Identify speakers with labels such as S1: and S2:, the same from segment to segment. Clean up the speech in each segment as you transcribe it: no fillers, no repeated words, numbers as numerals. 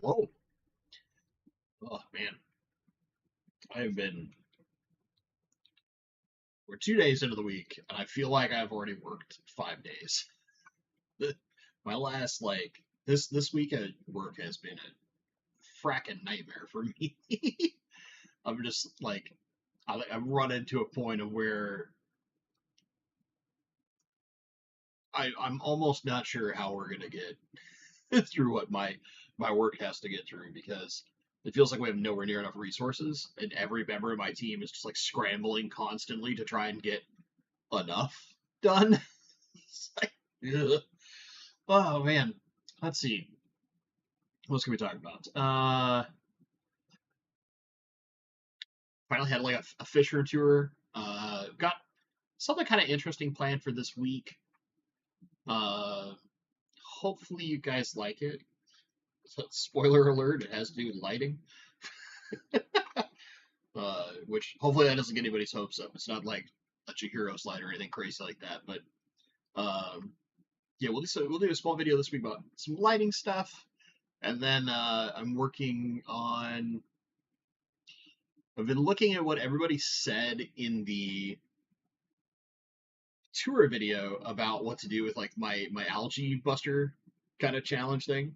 S1: Whoa. Oh man. I've been we're 2 days into the week and I feel like I've already worked 5 days. My last this week at work has been a fracking nightmare for me. I'm just like I've run into a point of where I'm almost not sure how we're gonna get through what my work has to get through because it feels like we have nowhere near enough resources and every member of my team is just like scrambling constantly to try and get enough done. It's like, ugh. Oh man, let's see. What else can we talk about? Finally had like a fisher tour. Got something kind of interesting planned for this week. Uh, hopefully you guys like it. So, spoiler alert: it has to do with lighting. Which hopefully that doesn't get anybody's hopes up. It's not like a Chihiro slide or anything crazy like that. But yeah, we'll do a small video this week about some lighting stuff, and then I'm working on. I've been looking at what everybody said in the tour video about what to do with like my algae buster kind of challenge thing,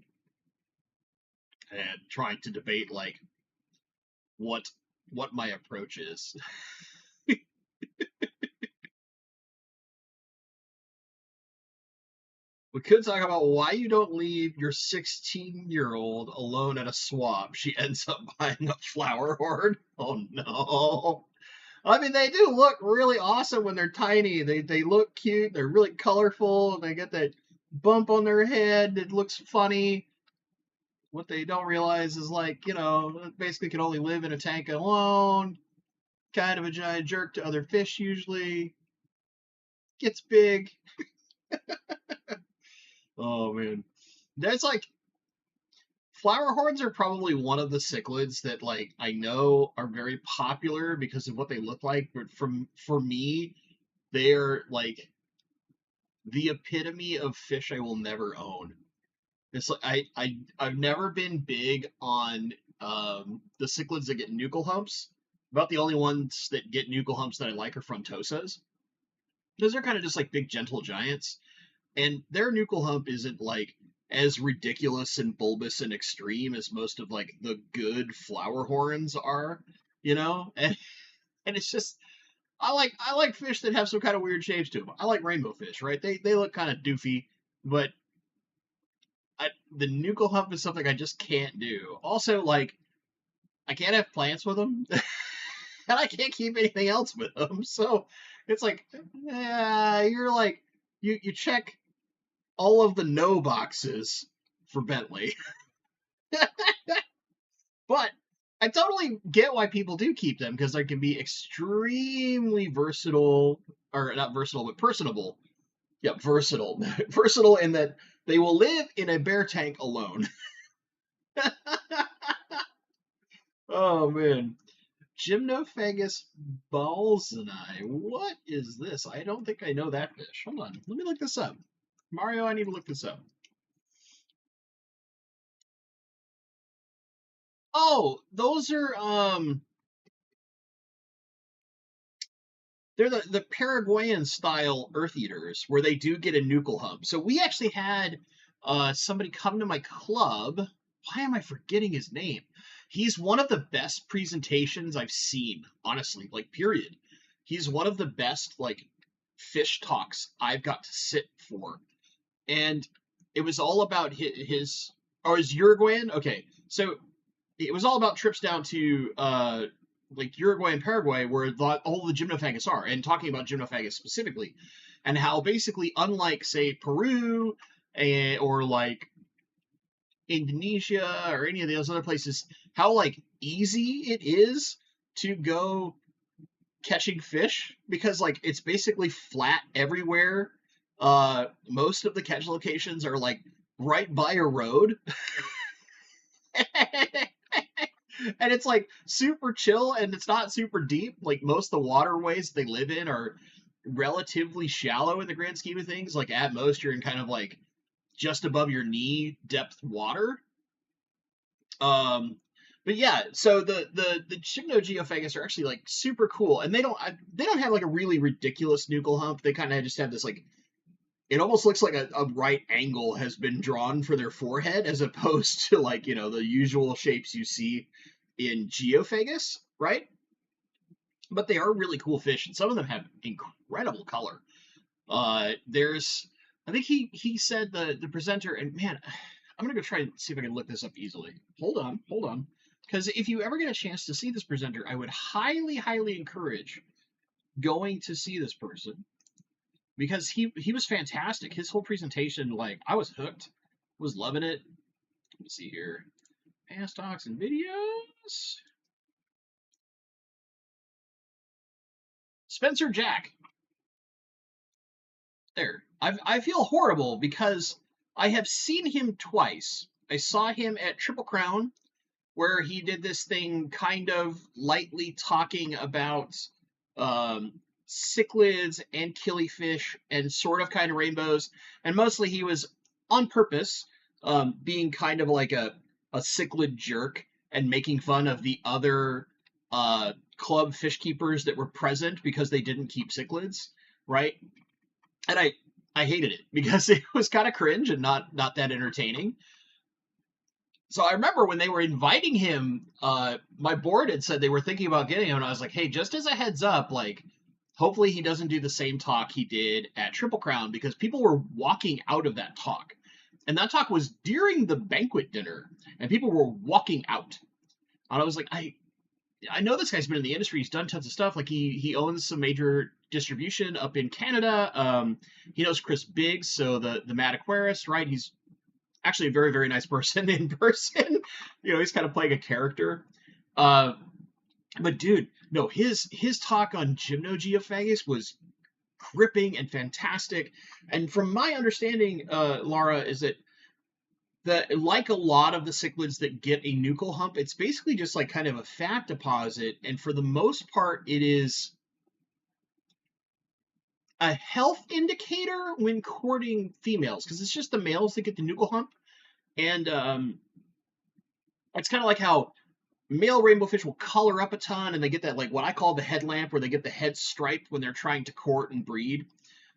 S1: and trying to debate like what what my approach is. We could talk about why you don't leave your 16-year-old alone at a swamp. She ends up buying a flower horn. Oh no. I mean, they do look really awesome when they're tiny. They look cute. They're really colorful. They get that bump on their head. It looks funny. What they don't realize is like, it basically can only live in a tank alone. Kind of a giant jerk to other fish usually. Gets big. Oh man. That's like flower horns are probably one of the cichlids that like I know are very popular because of what they look like, but for me, they're like the epitome of fish I will never own. It's like I've never been big on the cichlids that get nuchal humps. About the only ones that get nuchal humps that I like are frontosas. Those are kind of just like big gentle giants, and their nuchal hump isn't like as ridiculous and bulbous and extreme as most of like the good flower horns are, and it's just I like fish that have some kind of weird shapes to them. I like rainbow fish, right? They look kind of doofy, but the nuchal hump is something I just can't do. Also, like I can't have plants with them, and I can't keep anything else with them. So it's like, you're like you check all of the no boxes for Bentley. But I totally get why people do keep them because they can be extremely versatile, or not versatile, but personable. Yeah, versatile. Versatile in that they will live in a bear tank alone. Oh, man. Gymnophagus balsani. What is this? I don't think I know that fish. Hold on. Let me look this up. Mario, I need to look this up. Oh, those are they're the Paraguayan style earth eaters where they do get a nuchal hump. So we actually had somebody come to my club. Why am I forgetting his name? He's one of the best presentations I've seen, honestly, like period. He's one of the best like fish talks I've got to sit for. And it was all about his or his Uruguayan. Okay, so it was all about trips down to like Uruguay and Paraguay, where all the gymnophagus are, and talking about gymnophagus specifically, and how basically, unlike say Peru or like Indonesia or any of those other places, how like easy it is to go catching fish because like it's basically flat everywhere. Most of the catch locations are like right by a road. And it's like super chill and it's not super deep. Like most of the waterways they live in are relatively shallow in the grand scheme of things. Like at most you're in kind of like just above your knee depth water. Um, but yeah, so the Geophagus are actually like super cool, and they don't have like a really ridiculous nuchal hump. They kind of just have this like it almost looks like a right angle has been drawn for their forehead as opposed to like the usual shapes you see in Geophagus, right? But they are really cool fish, and some of them have incredible color. There's I think he said the presenter, and man, I'm gonna go try and see if I can look this up easily. Hold on, because if you ever get a chance to see this presenter, I would highly encourage going to see this person because he was fantastic. His whole presentation, like I was hooked, was loving it. Let me see here, past talks and videos. Spencer Jack. There. I feel horrible because I have seen him twice. I saw him at Triple Crown where he did this thing kind of lightly talking about cichlids and killifish and sort of kind of rainbows. And mostly he was on purpose being kind of like a cichlid jerk and making fun of the other club fish keepers that were present because they didn't keep cichlids, right? And I hated it because it was kind of cringe and not that entertaining. So I remember when they were inviting him, my board had said they were thinking about getting him, and I was like, hey, just as a heads up, like, hopefully he doesn't do the same talk he did at Triple Crown because people were walking out of that talk. And that talk was during the banquet dinner, and people were walking out. And I was like, I know this guy's been in the industry. He's done tons of stuff. Like he owns some major distribution up in Canada. He knows Chris Biggs, so the Mad Aquarist, right? He's actually a very nice person in person. He's kind of playing a character. But dude, no, his talk on Geophagus was gripping and fantastic. And from my understanding, Laura, is that like a lot of the cichlids that get a nuchal hump, it's basically just like kind of a fat deposit, and for the most part, it is a health indicator when courting females because it's just the males that get the nuchal hump, and it's kind of like how male rainbow fish will color up a ton, and they get that like what I call the headlamp, where they get the head striped when they're trying to court and breed.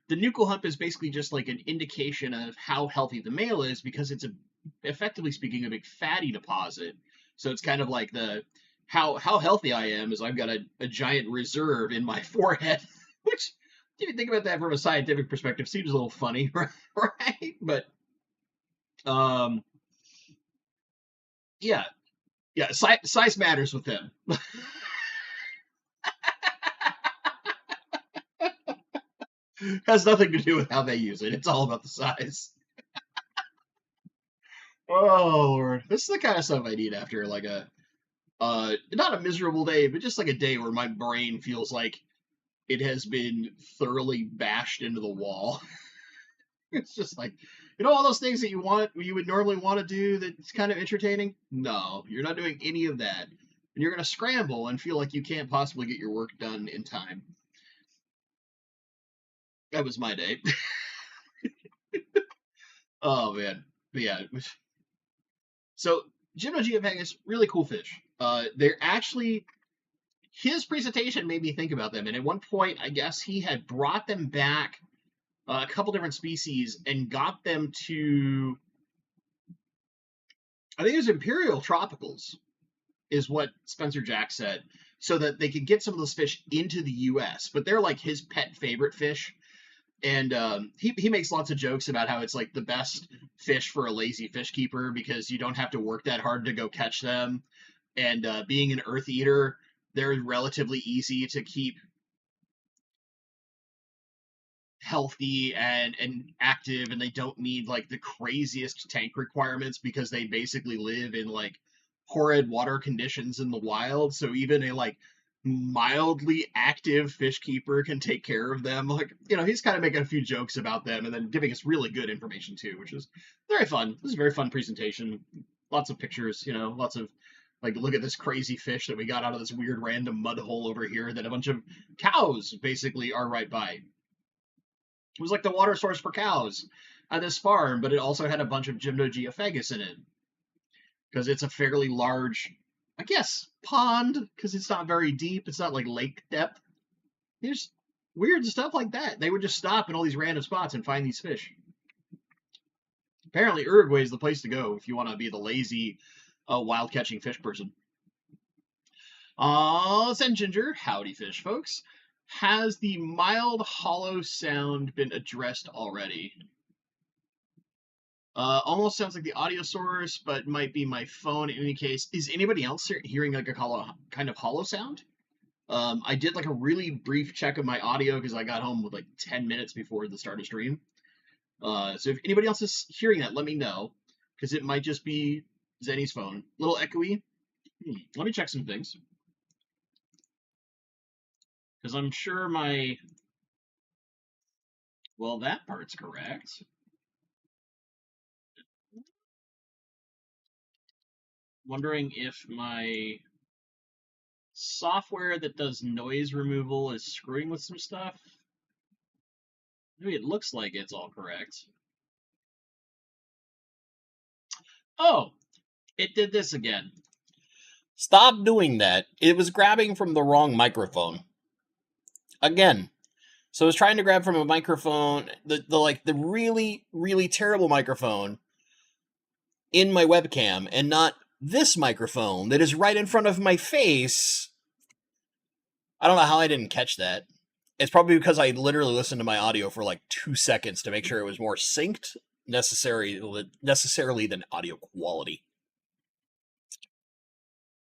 S1: The nuchal hump is basically just like an indication of how healthy the male is because it's effectively speaking, a big fatty deposit. So it's kind of like how healthy I am is I've got a giant reserve in my forehead, which if you think about that from a scientific perspective, seems a little funny, right? But yeah, size matters with them. Has nothing to do with how they use it. It's all about the size. Oh Lord, this is the kind of stuff I need after like a not a miserable day, but just like a day where my brain feels like it has been thoroughly bashed into the wall. It's just like all those things that you would normally want to do that's kind of entertaining. No, you're not doing any of that, and you're gonna scramble and feel like you can't possibly get your work done in time. That was my day. Oh man, but yeah. So Geophagus, really cool fish. They're actually his presentation made me think about them, and at one point, I guess he had brought them back a couple different species and got them to, I think it was Imperial Tropicals, is what Spencer Jack said, so that they could get some of those fish into the U.S. But they're like his pet favorite fish. And he makes lots of jokes about how it's like the best fish for a lazy fish keeper because you don't have to work that hard to go catch them. And being an earth eater, they're relatively easy to keep healthy and active, and they don't need like the craziest tank requirements because they basically live in like horrid water conditions in the wild. So even a like mildly active fish keeper can take care of them. Like, he's kind of making a few jokes about them and then giving us really good information too, which is very fun. This is a very fun presentation. Lots of pictures, lots of like, look at this crazy fish that we got out of this weird random mud hole over here that a bunch of cows basically are right by. It was like the water source for cows at this farm, but it also had a bunch of Geophagus in it. because it's a fairly large, I guess, pond, because it's not very deep. It's not like lake depth. There's weird stuff like that. They would just stop in all these random spots and find these fish. Apparently, Uruguay is the place to go if you want to be the lazy wild catching fish person. Sen Ginger, howdy fish folks. Has the mild hollow sound been addressed already? Almost sounds like the audio source, but might be my phone. In any case, is anybody else hearing like a kind of hollow sound? I did like a really brief check of my audio because I got home with like 10 minutes before the start of stream. So if anybody else is hearing that, let me know, because it might just be Zenny's phone. Little echoey. Let me check some things, because I'm sure well, that part's correct. Wondering if my software that does noise removal is screwing with some stuff. Maybe it looks like it's all correct. Oh, it did this again. Stop doing that. It was grabbing from the wrong microphone. Again. So I was trying to grab from a microphone, the really, really terrible microphone in my webcam, and not this microphone that is right in front of my face. I don't know how I didn't catch that. It's probably because I literally listened to my audio for like 2 seconds to make sure it was more synced necessarily than audio quality.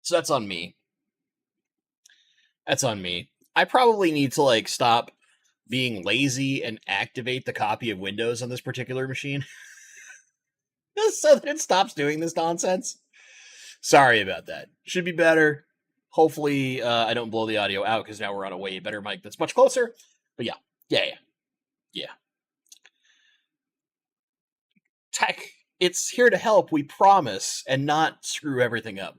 S1: So that's on me. That's on me. I probably need to like stop being lazy and activate the copy of Windows on this particular machine so that it stops doing this nonsense. Sorry about that. Should be better. Hopefully, I don't blow the audio out, because now we're on a way better mic that's much closer. But yeah. Tech, it's here to help, we promise, and not screw everything up.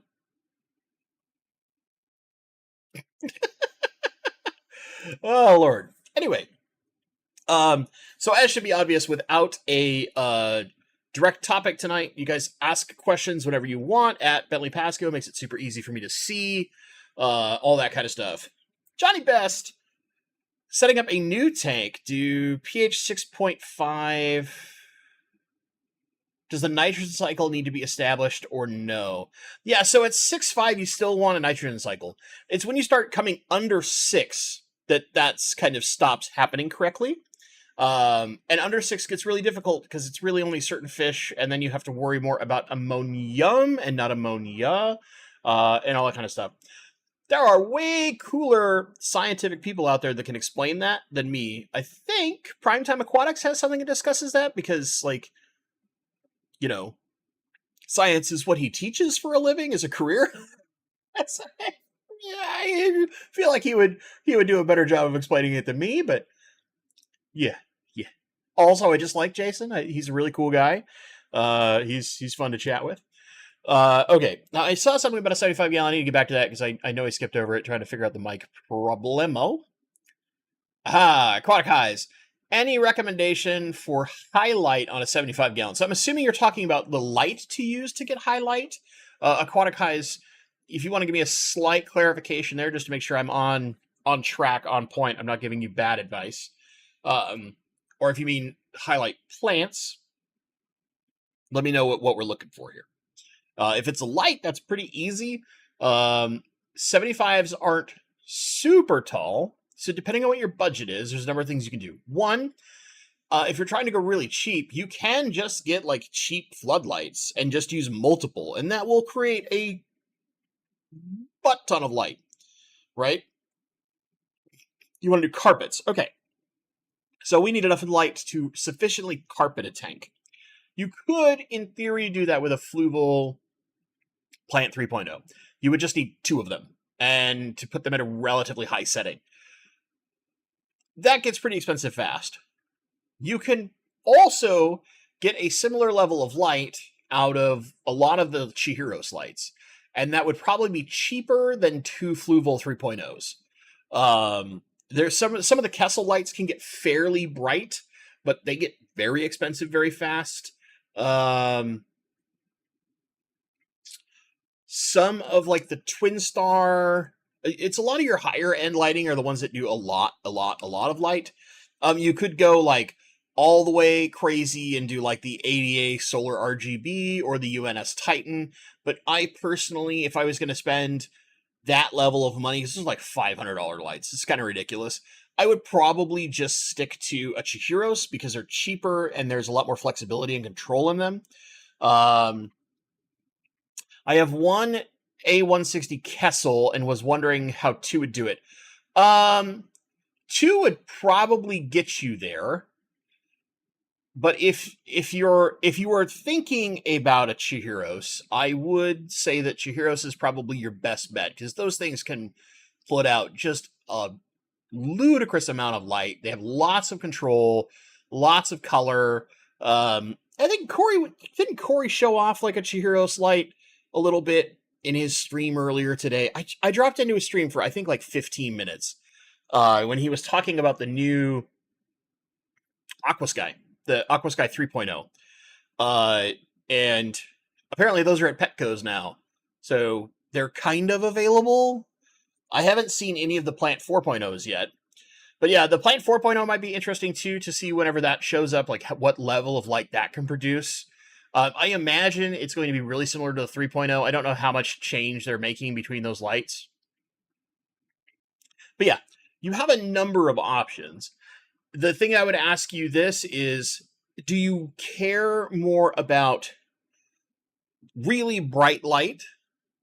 S1: Oh, Lord. Anyway, so as should be obvious, without a direct topic tonight, you guys ask questions whatever you want at Bentley Pasco. Makes it super easy for me to see, all that kind of stuff. Johnny Best, setting up a new tank. Do pH 6.5... Does the nitrogen cycle need to be established or no? Yeah, so at 6.5, you still want a nitrogen cycle. It's when you start coming under 6 that's kind of stops happening correctly. And under 6 gets really difficult because it's really only certain fish, and then you have to worry more about ammonium and not ammonia, and all that kind of stuff. There are way cooler scientific people out there that can explain that than me. I think Primetime Aquatics has something that discusses that, because, like, you know, science is what he teaches for a living as a career. Yeah, I feel like he would do a better job of explaining it than me, but yeah. Also, I just like Jason. He's a really cool guy. He's fun to chat with. Okay, now I saw something about a 75 gallon. I need to get back to that because I know I skipped over it trying to figure out the mic problemo. Aquatic Highs. Any recommendation for highlight on a 75 gallon? So I'm assuming you're talking about the light to use to get highlight. Aquatic Highs, if you want to give me a slight clarification there, just to make sure I'm on track, on point, I'm not giving you bad advice. Or if you mean highlight plants, let me know what we're looking for here. If it's a light, that's pretty easy. 75s aren't super tall, so depending on what your budget is, there's a number of things you can do. One, if you're trying to go really cheap, you can just get like cheap floodlights and just use multiple, and that will create a butt ton of light, right? You want to do carpets. Okay. So we need enough light to sufficiently carpet a tank. You could, in theory, do that with a Fluval Plant 3.0. You would just need 2 of them, and to put them at a relatively high setting. That gets pretty expensive fast. You can also get a similar level of light out of a lot of the Chihiros lights, and that would probably be cheaper than 2 Fluval 3.0s. There's some of the Kessel lights can get fairly bright, but they get very expensive very fast.
S2: some of like the twin star, it's a lot of your higher end lighting are the ones that do a lot of light. You could go like all the way crazy and do like the ADA solar RGB or the UNS Titan. But I personally, if I was going to spend that level of money, this is like $500 lights, it's kind of ridiculous, I would probably just stick to a Chihiros because they're cheaper and there's a lot more flexibility and control in them. Um, I have one A160 Kessel and was wondering how two would do it. Two would probably get you there. But if you are thinking about a Chihiros, I would say that Chihiros is probably your best bet because those things can put out just a ludicrous amount of light. They have lots of control, lots of color. I think Corey show off like a Chihiros light a little bit in his stream earlier today. I dropped into a stream for I think like 15 minutes when he was talking about the new Aquasky, the Aquasky 3.0. And apparently those are at Petco's now. So they're kind of available. I haven't seen any of the Plant 4.0s yet. But yeah, the Plant 4.0 might be interesting too to see whenever that shows up, like what level of light that can produce. I imagine it's going to be really similar to the 3.0. I don't know how much change they're making between those lights. But yeah, you have a number of options. The thing I would ask you this is, do you care more about really bright light,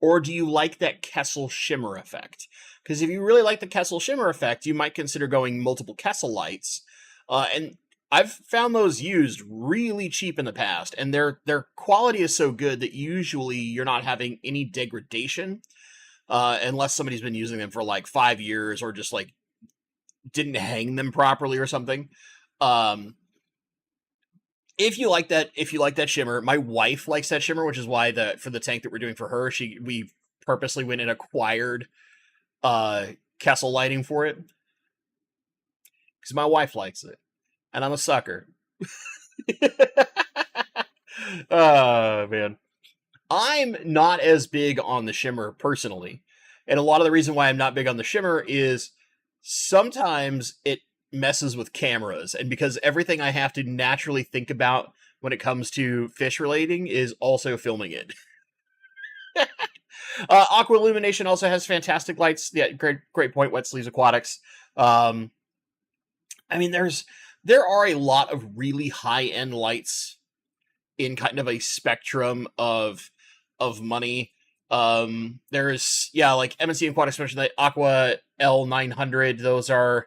S2: or do you like that Kessel shimmer effect? Because if you really like the Kessel shimmer effect, you might consider going multiple Kessel lights. And I've found those used really cheap in the past, and their quality is so good that usually you're not having any degradation, unless somebody's been using them for like 5 years or just like didn't hang them properly or something. If you like that shimmer, my wife likes that shimmer, which is why for the tank that we're doing for her, we purposely went and acquired Kessel lighting for it because my wife likes it, and I'm a sucker. Oh man, I'm not as big on the shimmer personally, and a lot of the reason why I'm not big on the shimmer is sometimes it messes with cameras, and because everything I have to naturally think about when it comes to fish relating is also filming it. Aqua Illumination also has fantastic lights. Yeah, great point. Wet Sleeves Aquatics. I mean, there are a lot of really high end lights in kind of a spectrum of money. There's like MNC Aquatics mentioned the Aqua L900. Those are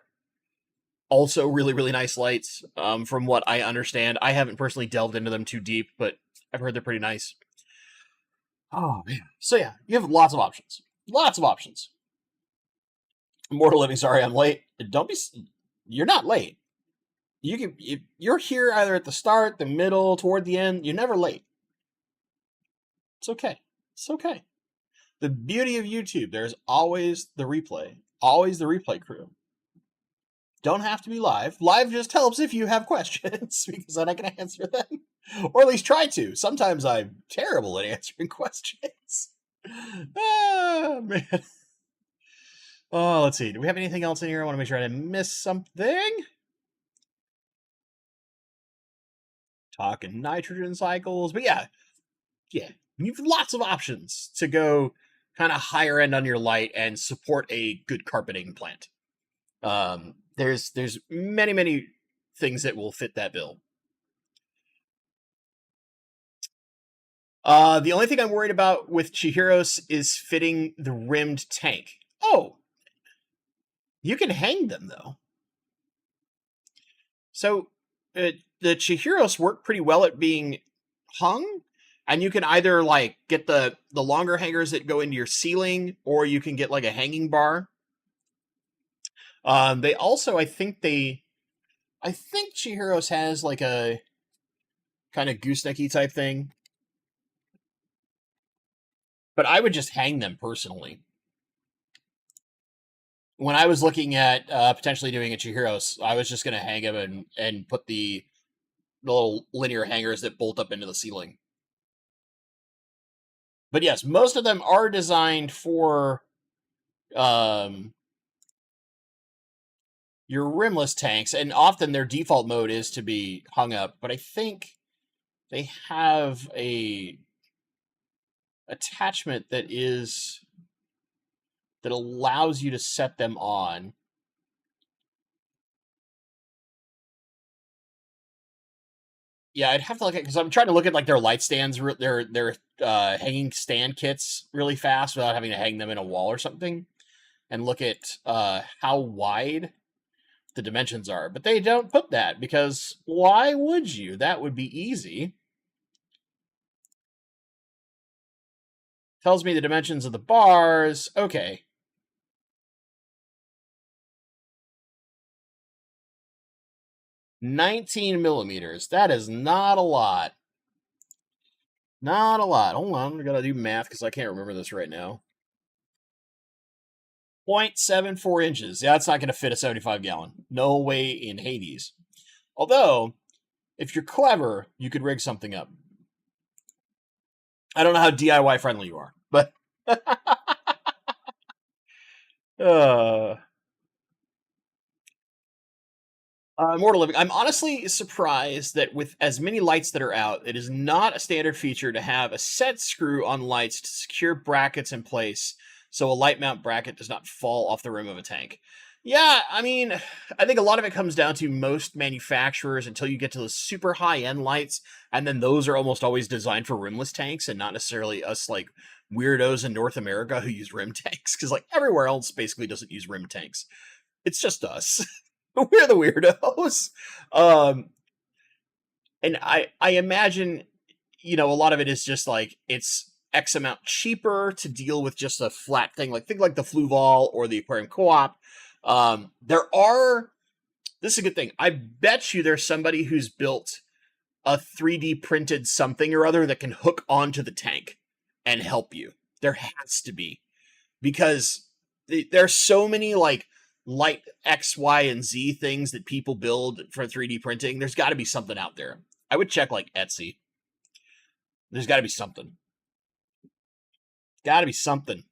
S2: also really, really nice lights, from what I understand. I haven't personally delved into them too deep, but I've heard they're pretty nice. Oh, man. So, yeah, you have lots of options. Lots of options. Immortal Living, sorry I'm late. You're not late. You're here either at the start, the middle, toward the end. You're never late. It's okay. It's okay. The beauty of YouTube, there's always the replay crew. Don't have to be live. Live just helps if you have questions, because then I can answer them. Or at least try to. Sometimes I'm terrible at answering questions. Oh, man. Oh, let's see. Do we have anything else in here? I want to make sure I didn't miss something. Talking nitrogen cycles. But yeah. You have lots of options to go kind of higher end on your light and support a good carpeting plant. There's many things that will fit that bill. The only thing I'm worried about with Chihiros is fitting the rimmed tank. Oh, you can hang them though. So the Chihiros work pretty well at being hung, and you can either like get the longer hangers that go into your ceiling, or you can get like a hanging bar. They also, I think Chihiros has like a kind of goosenecky type thing, but I would just hang them personally. When I was looking at potentially doing a Chihiros, I was just going to hang them and put the little linear hangers that bolt up into the ceiling. But yes, most of them are designed for um, your rimless tanks, and often their default mode is to be hung up. But I think they have a attachment that allows you to set them on. Yeah, I'd have to look at, because I'm trying to look at like their light stands, their hanging stand kits really fast without having to hang them in a wall or something, and look at how wide the dimensions are. But they don't put that, because why would you? That would be easy. Tells me the dimensions of the bars. Okay. 19 millimeters. That is not a lot. Not a lot. Hold on, I gotta do math because I can't remember this right now. 0.74 inches. Yeah, that's not gonna fit a 75 gallon. No way in Hades. Although, if you're clever, you could rig something up. I don't know how DIY friendly you are, but uh, Mortal Living. I'm honestly surprised that with as many lights that are out, it is not a standard feature to have a set screw on lights to secure brackets in place so a light mount bracket does not fall off the rim of a tank. Yeah, I mean, I think a lot of it comes down to most manufacturers until you get to the super high end lights, and then those are almost always designed for rimless tanks and not necessarily us like weirdos in North America who use rim tanks, because like everywhere else basically doesn't use rim tanks. It's just us. We're the weirdos. Um, and I imagine, a lot of it is just like it's X amount cheaper to deal with just a flat thing. Like think like the Fluval or the Aquarium Co-op. There are. This is a good thing. I bet you there's somebody who's built a 3D printed something or other that can hook onto the tank and help you. There has to be, because there's so many like light X, Y, and Z things that people build for 3D printing. There's got to be something out there. I would check like Etsy. There's got to be something. Got to be something.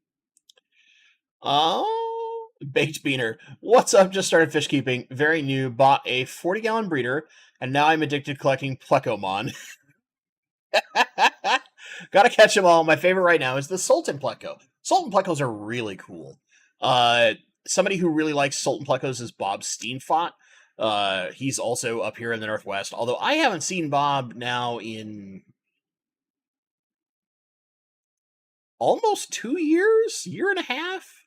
S2: Oh, baked beaner. What's up? Just started fish keeping. Very new. Bought a 40-gallon breeder, and now I'm addicted to collecting Plecomon. Gotta catch them all. My favorite right now is the Sultan Pleco. Sultan Plecos are really cool. Somebody who really likes Sultan Plecos is Bob Steenfott. He's also up here in the Northwest, although I haven't seen Bob now in almost 2 years, year and a half.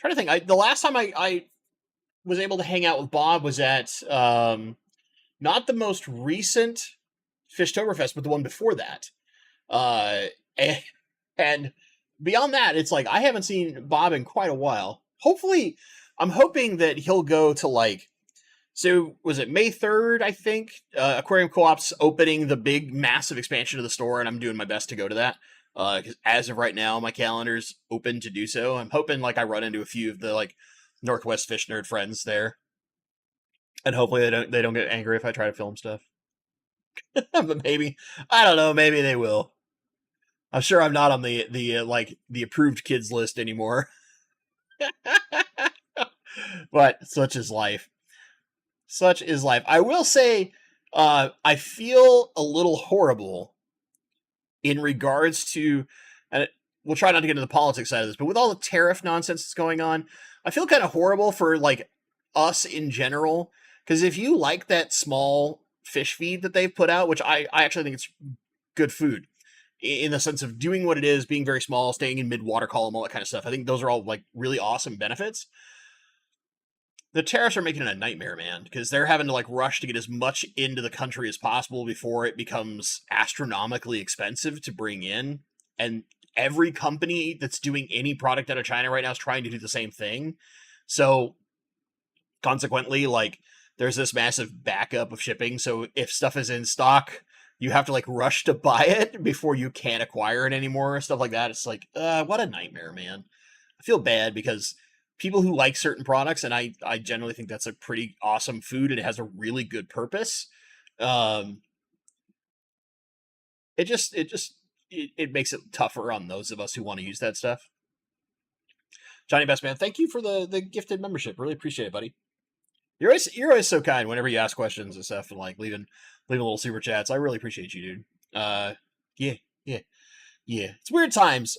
S2: I'm trying to think. The last time I was able to hang out with Bob was at not the most recent Fishtoberfest, but the one before that. Uh, and beyond that, it's like I haven't seen Bob in quite a while. Hopefully, I'm hoping that he'll go to like. So was it May 3rd? I think Aquarium Co-op's opening the big, massive expansion of the store, and I'm doing my best to go to that. Because as of right now, my calendar's open to do so. I'm hoping like I run into a few of the like Northwest Fish Nerd friends there, and hopefully they don't get angry if I try to film stuff. But maybe, I don't know. Maybe they will. I'm sure I'm not on the like the approved kids list anymore. But such is life. Such is life. I will say, I feel a little horrible in regards to, and we'll try not to get into the politics side of this, but with all the tariff nonsense that's going on, I feel kind of horrible for like us in general. Because if you like that small fish feed that they've put out, which I actually think it's good food in the sense of doing what it is, being very small, staying in mid water column, all that kind of stuff. I think those are all like really awesome benefits. The tariffs are making it a nightmare, man, because they're having to like rush to get as much into the country as possible before it becomes astronomically expensive to bring in. And every company that's doing any product out of China right now is trying to do the same thing. So consequently, like there's this massive backup of shipping. So if stuff is in stock, you have to like rush to buy it before you can't acquire it anymore. Stuff like that. It's like, what a nightmare, man. I feel bad because people who like certain products, and I generally think that's a pretty awesome food and it has a really good purpose. Um, it just it makes it tougher on those of us who want to use that stuff. Johnny Best Man, thank you for the gifted membership. Really appreciate it, buddy. You're always so kind whenever you ask questions and stuff, and like leaving little super chats. I really appreciate you, dude. Yeah, yeah, yeah. It's weird times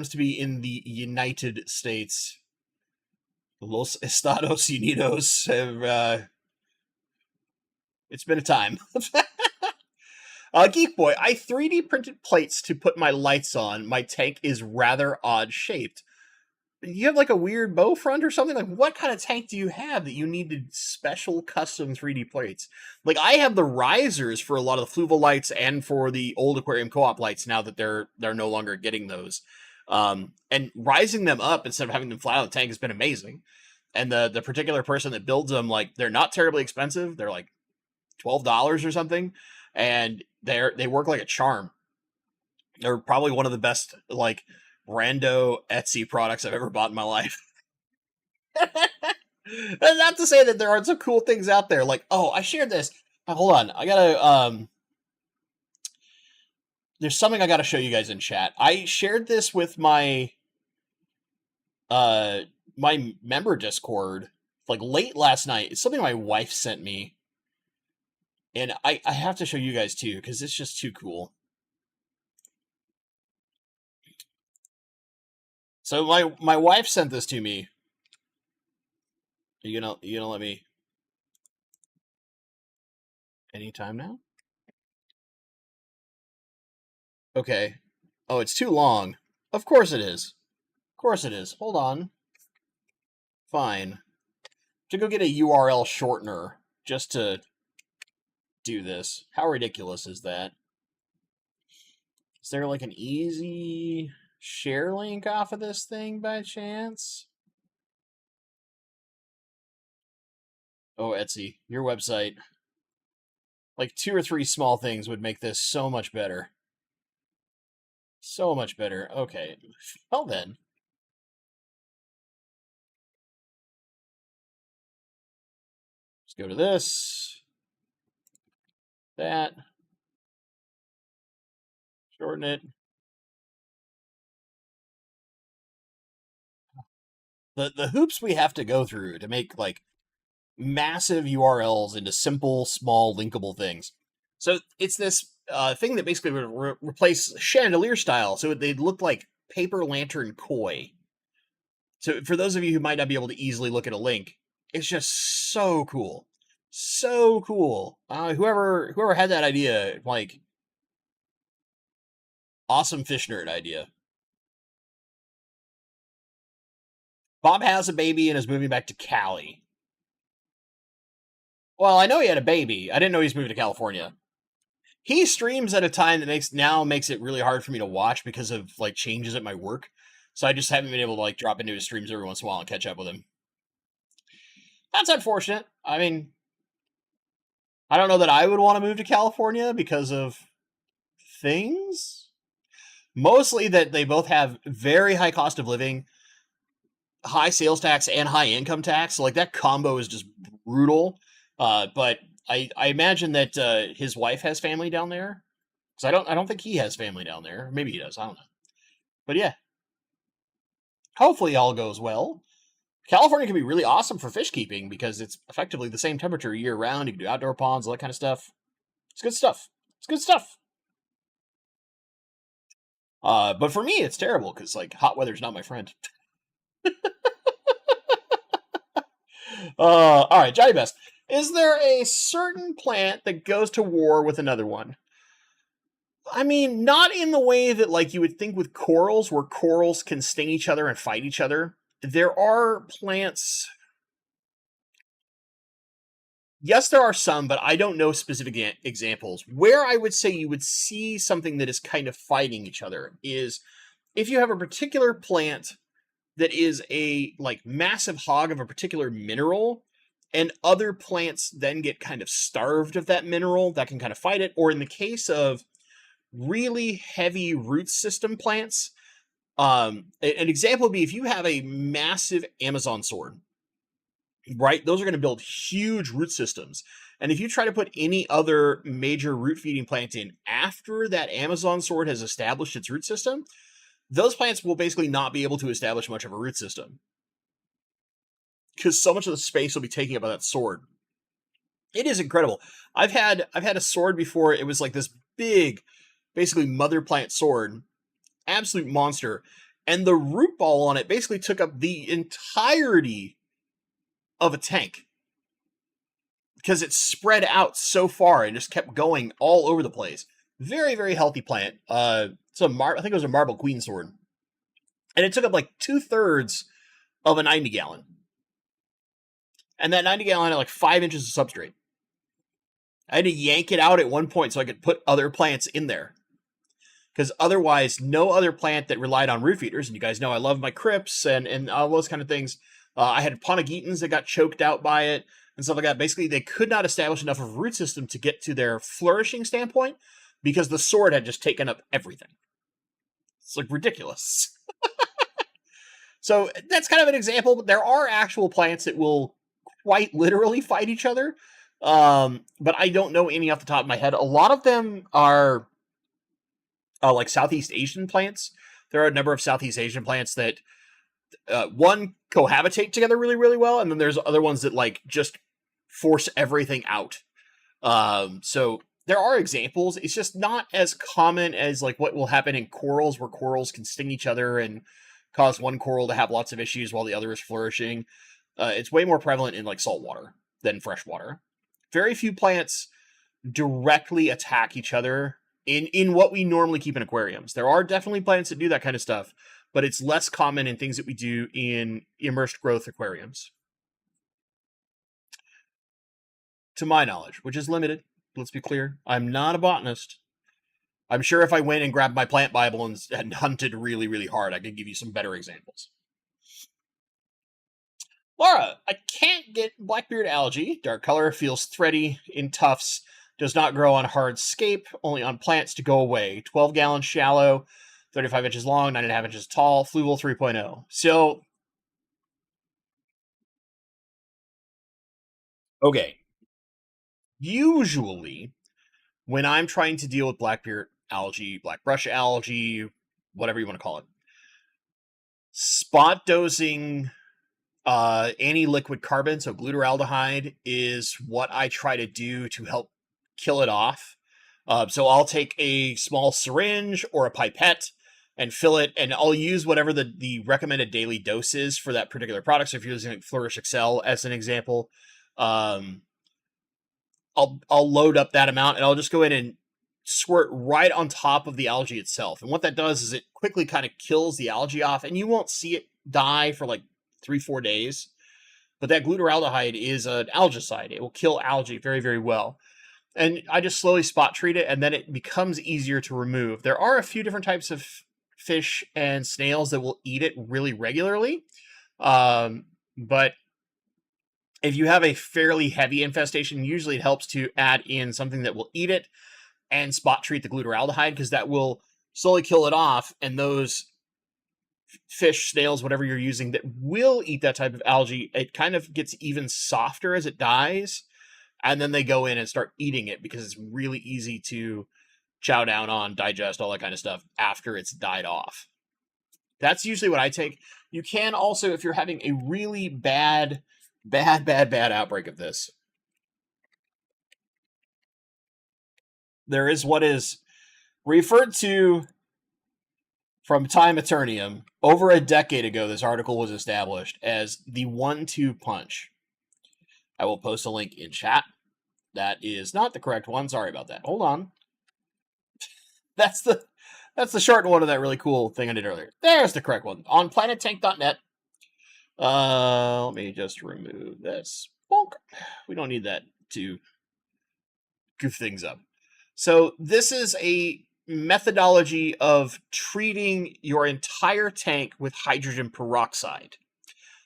S2: to be in the United States. Los Estados Unidos have. It's been a time. Geek Boy, I 3D printed plates to put my lights on. My tank is rather odd shaped. You have like a weird bow front or something? Like, what kind of tank do you have that you needed special custom 3D plates? Like, I have the risers for a lot of the Fluval lights and for the old Aquarium Co-op lights now that they're no longer getting those. And rising them up instead of having them flat on the tank has been amazing. And the particular person that builds them, like, they're not terribly expensive. They're like $12 or something, and they work like a charm. They're probably one of the best, like, rando Etsy products I've ever bought in my life. And not to say that there aren't some cool things out there. Like, oh, I shared this. Hold on, I gotta there's something I gotta show you guys in chat. I shared this with my my member Discord like late last night. It's something my wife sent me, and I have to show you guys too because it's just too cool. So my wife sent this to me. You gonna let me anytime now? Okay. Oh, it's too long. Of course it is. Of course it is. Hold on. Fine. To go get a URL shortener just to do this. How ridiculous is that? Is there like an easy share link off of this thing by chance? Oh, Etsy, your website. Like 2 or 3 small things would make this so much better. So much better. Okay. Well then. Let's go to this. That. Shorten it. The hoops we have to go through to make like massive URLs into simple, small, linkable things. So it's this thing that basically would replace chandelier style, so they'd look like paper lantern koi. So for those of you who might not be able to easily look at a link, it's just so cool, so cool. Whoever had that idea, like, awesome fish nerd idea. Bob has a baby and is moving back to Cali. Well, I know he had a baby. I didn't know he's moving to California. He streams at a time that makes it really hard for me to watch because of like changes at my work. So I just haven't been able to like drop into his streams every once in a while and catch up with him. That's unfortunate. I mean, I don't know that I would want to move to California because of things. Mostly that they both have very high cost of living, high sales tax, and high income tax. So, like, that combo is just brutal. But I imagine that his wife has family down there. Because I don't think he has family down there. Maybe he does. I don't know. But yeah. Hopefully all goes well. California can be really awesome for fish keeping because it's effectively the same temperature year round. You can do outdoor ponds, all that kind of stuff. It's good stuff. It's good stuff. But for me, it's terrible because like hot weather's not my friend. All right, Johnny Best. Is there a certain plant that goes to war with another one? I mean, not in the way that like you would think with corals, where corals can sting each other and fight each other. There are plants. Yes, there are some, but I don't know specific examples. Where I would say you would see something that is kind of fighting each other is if you have a particular plant that is a like massive hog of a particular mineral, and other plants then get kind of starved of that mineral that can kind of fight it. Or in the case of really heavy root system plants, an example would be if you have a massive Amazon sword right? Those are going to build huge root systems. And if you try to put any other major root feeding plant in after that Amazon sword has established its root system, those plants will basically not be able to establish much of a root system because so much of the space will be taken up by that sword. It is incredible. I've had a sword before. It was like this big, basically mother plant sword, absolute monster, and the root ball on it basically took up the entirety of a tank because it spread out so far and just kept going all over the place. Very, very healthy plant. I think it was a marble queen sword, and it took up like 2/3 of a 90-gallon, and that 90-gallon had like 5 inches of substrate. I had to yank it out at one point so I could put other plants in there. Because otherwise, no other plant that relied on root feeders, and you guys know I love my crypts and all those kind of things. I had Ponegitans that got choked out by it and stuff like that. Basically, they could not establish enough of a root system to get to their flourishing standpoint because the sword had just taken up everything. It's like ridiculous. So that's kind of an example, but there are actual plants that will quite literally fight each other. But I don't know any off the top of my head. A lot of them are like Southeast Asian plants. There are a number of Southeast Asian plants that one cohabitate together really, really well, and then there's other ones that like just force everything out. So there are examples. It's just not as common as like what will happen in corals, where corals can sting each other and cause one coral to have lots of issues while the other is flourishing. It's way more prevalent in like saltwater than freshwater. Very few plants directly attack each other in what we normally keep in aquariums. There are definitely plants that do that kind of stuff, but it's less common in things that we do in immersed growth aquariums. To my knowledge, which is limited, let's be clear. I'm not a botanist. I'm sure if I went and grabbed my plant Bible and hunted really, really hard, I could give you some better examples. Laura, I can't get blackbeard algae. Dark color, feels thready in tufts, does not grow on hard scape, only on plants to go away. 12-gallon shallow, 35 inches long, 9.5 inches tall, Fluval 3.0. So, okay. Usually, when I'm trying to deal with blackbeard algae, black brush algae, whatever you want to call it, spot dosing anti-liquid carbon, so glutaraldehyde, is what I try to do to help kill it off. So I'll take a small syringe or a pipette and fill it, and I'll use whatever the recommended daily dose is for that particular product. So if you're using like Flourish Excel as an example, I'll load up that amount and I'll just go in and squirt right on top of the algae itself. And what that does is it quickly kind of kills the algae off, and you won't see it die for like 3-4 days. But that glutaraldehyde is an algicide. It will kill algae very, very well. And I just slowly spot treat it, and then it becomes easier to remove. There are a few different types of fish and snails that will eat it really regularly. But if you have a fairly heavy infestation, usually it helps to add in something that will eat it and spot treat the glutaraldehyde, because that will slowly kill it off. And those fish, snails, whatever you're using that will eat that type of algae, it kind of gets even softer as it dies. And then they go in and start eating it because it's really easy to chow down on, digest, all that kind of stuff after it's died off. That's usually what I take. You can also, if you're having a really bad outbreak of this, there is what is referred to from Time Eternium. Over a decade ago, this article was established as the 1-2 punch. I will post a link in chat. That is not the correct one. Sorry about that. Hold on. That's the short one of that really cool thing I did earlier. There's the correct one. On planettank.net. Let me just remove this. Bonk. We don't need that to goof things up. So this is a methodology of treating your entire tank with hydrogen peroxide.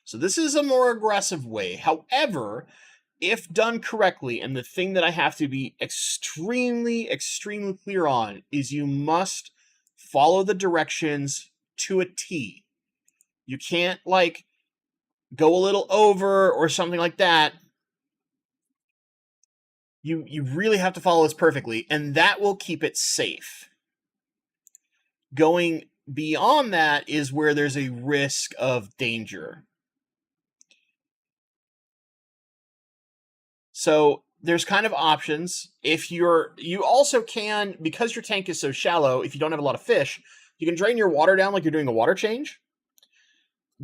S2: So this is a more aggressive way. However, if done correctly, and the thing that I have to be extremely, extremely clear on is you must follow the directions to a T. You can't, like, go a little over or something like that, you really have to follow this perfectly, and that will keep it safe. Going beyond that is where there's a risk of danger. So there's kind of options. If you also can, because your tank is so shallow, if you don't have a lot of fish, you can drain your water down like you're doing a water change.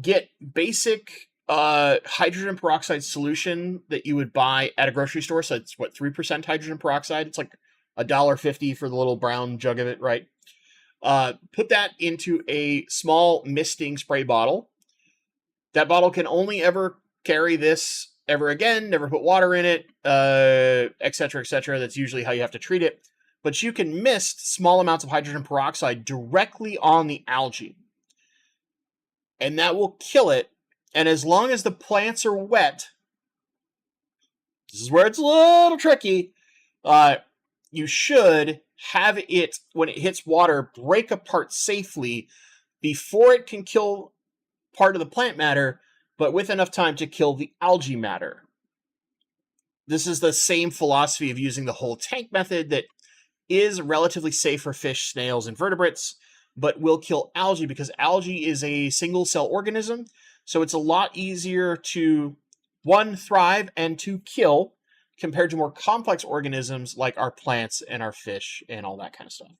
S2: Get basic hydrogen peroxide solution that you would buy at a grocery store. So it's what, 3% hydrogen peroxide? It's like $1.50 for the little brown jug of it, right? Put that into a small misting spray bottle. That bottle can only ever carry this ever again, never put water in it, etc., etc. That's usually how you have to treat it. But you can mist small amounts of hydrogen peroxide directly on the algae, and that will kill it. And as long as the plants are wet, this is where it's a little tricky, you should have it, when it hits water, break apart safely before it can kill part of the plant matter, but with enough time to kill the algae matter. This is the same philosophy of using the whole tank method that is relatively safe for fish, snails, and vertebrates, but will kill algae because algae is a single cell organism. So it's a lot easier to, one, thrive, and to kill compared to more complex organisms like our plants and our fish and all that kind of stuff.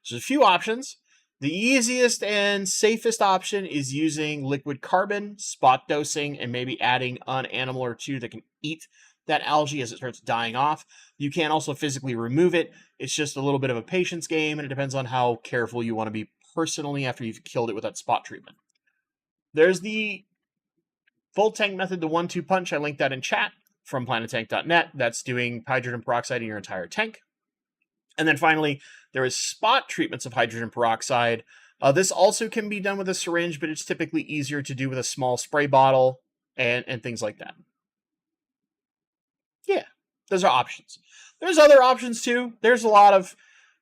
S2: So there's a few options. The easiest and safest option is using liquid carbon, spot dosing, and maybe adding an animal or two that can eat that algae as it starts dying off. You can also physically remove it. It's just a little bit of a patience game, and it depends on how careful you want to be personally after you've killed it with that spot treatment. There's the full tank method, the 1-2 punch. I linked that in chat from planettank.net. That's doing hydrogen peroxide in your entire tank. And then finally, there is spot treatments of hydrogen peroxide. This also can be done with a syringe, but it's typically easier to do with a small spray bottle and things like that. Yeah, those are options. There's other options too. There's a lot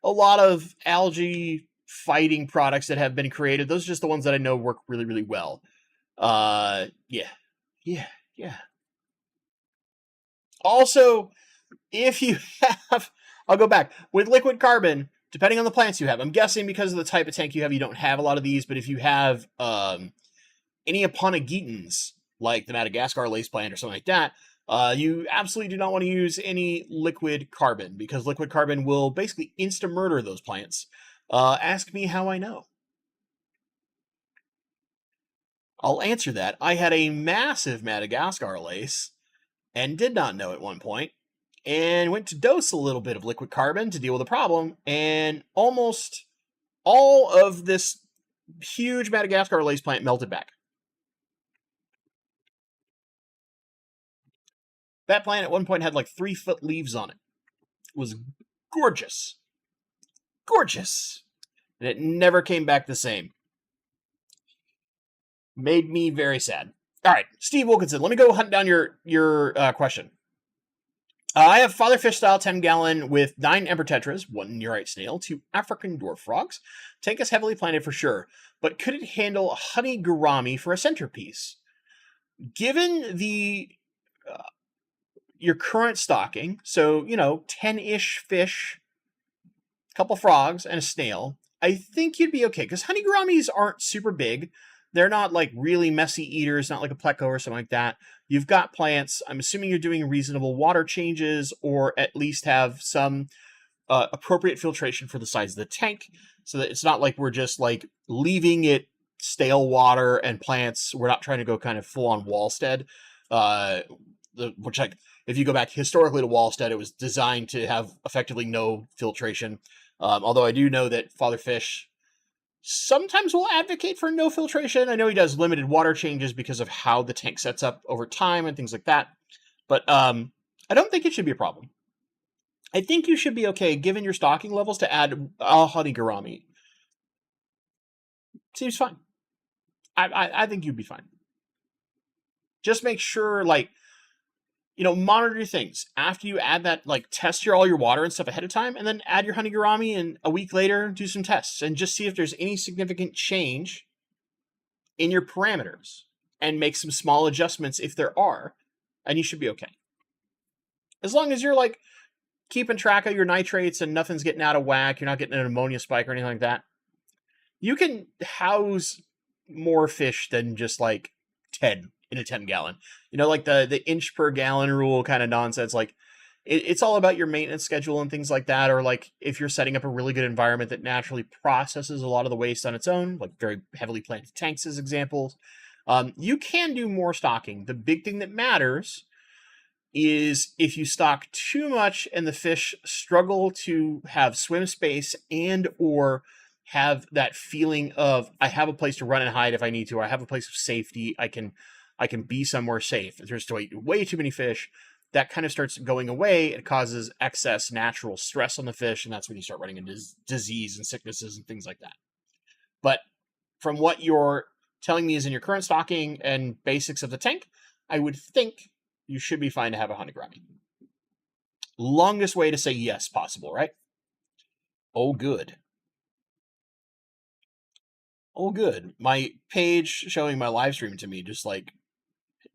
S2: of algae fighting products that have been created. Those are just the ones that I know work really, really well. Yeah. Also, if you have, I'll go back with liquid carbon, depending on the plants you have. I'm guessing because of the type of tank you have, you don't have a lot of these, but if you have any Aponegitans, like the Madagascar lace plant or something like that, you absolutely do not want to use any liquid carbon because liquid carbon will basically insta-murder those plants. Ask me how I know. I'll answer that. I had a massive Madagascar lace and did not know at one point, and went to dose a little bit of liquid carbon to deal with the problem, and almost all of this huge Madagascar lace plant melted back. That plant at one point had like 3-foot leaves on it. It was gorgeous. Gorgeous. And it never came back the same. Made me very sad. All right, Steve Wilkinson, let me go hunt down your question. I have father fish style 10-gallon with 9 emperor tetras, 1 neurite snail, 2 African dwarf frogs. Tank is heavily planted for sure, but could it handle a honey gourami for a centerpiece? Given the your current stocking, so 10-ish fish, a couple frogs, and a snail, I think you'd be okay because honey gouramis aren't super big. They're not like really messy eaters, not like a pleco or something like that. You've got plants. I'm assuming you're doing reasonable water changes or at least have some appropriate filtration for the size of the tank so that it's not like we're just like leaving it stale water and plants. We're not trying to go kind of full on Wallstead, which like if you go back historically to Wallstead, it was designed to have effectively no filtration. Although I do know that Father Fish sometimes will advocate for no filtration. I know he does limited water changes because of how the tank sets up over time and things like that. But I don't think it should be a problem. I think you should be okay, given your stocking levels, to add a honey gourami. Seems fine. I think you'd be fine. Just make sure, monitor your things. After you add that, test all your water and stuff ahead of time, and then add your honey gourami, and a week later, do some tests, and just see if there's any significant change in your parameters. and make some small adjustments if there are, and you should be okay. As long as you're like keeping track of your nitrates and nothing's getting out of whack, you're not getting an ammonia spike or anything like that, you can house more fish than just like 10 in a 10 gallon. You know, like the inch per gallon rule kind of nonsense. Like it's all about your maintenance schedule and things like that. Or like if you're setting up a really good environment that naturally processes a lot of the waste on its own, like very heavily planted tanks as examples, you can do more stocking. The big thing that matters is if you stock too much and the fish struggle to have swim space and or have that feeling of I have a place to run and hide if I need to, or I have a place of safety, I can be somewhere safe. If there's way too many fish, that kind of starts going away. It causes excess natural stress on the fish, and that's when you start running into disease and sicknesses and things like that. But from what you're telling me is in your current stocking and basics of the tank, I would think you should be fine to have 100 grammy. Longest way to say yes possible, right? Oh, good. Oh, good. My page showing my live stream to me just like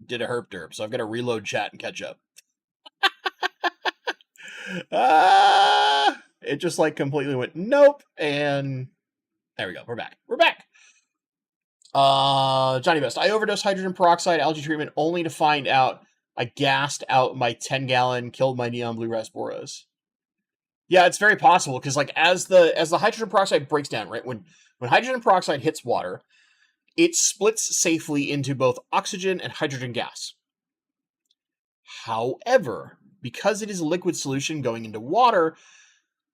S2: did a herp derp, so I've got to reload chat and catch up. It just like completely went nope, and there we go. We're back. We're back. Johnny Best. I overdosed hydrogen peroxide algae treatment only to find out I gassed out my 10-gallon, killed my neon blue rasboras. Yeah, it's very possible because like as the hydrogen peroxide breaks down, right? When hydrogen peroxide hits water, it splits safely into both oxygen and hydrogen gas. However, because it is a liquid solution going into water,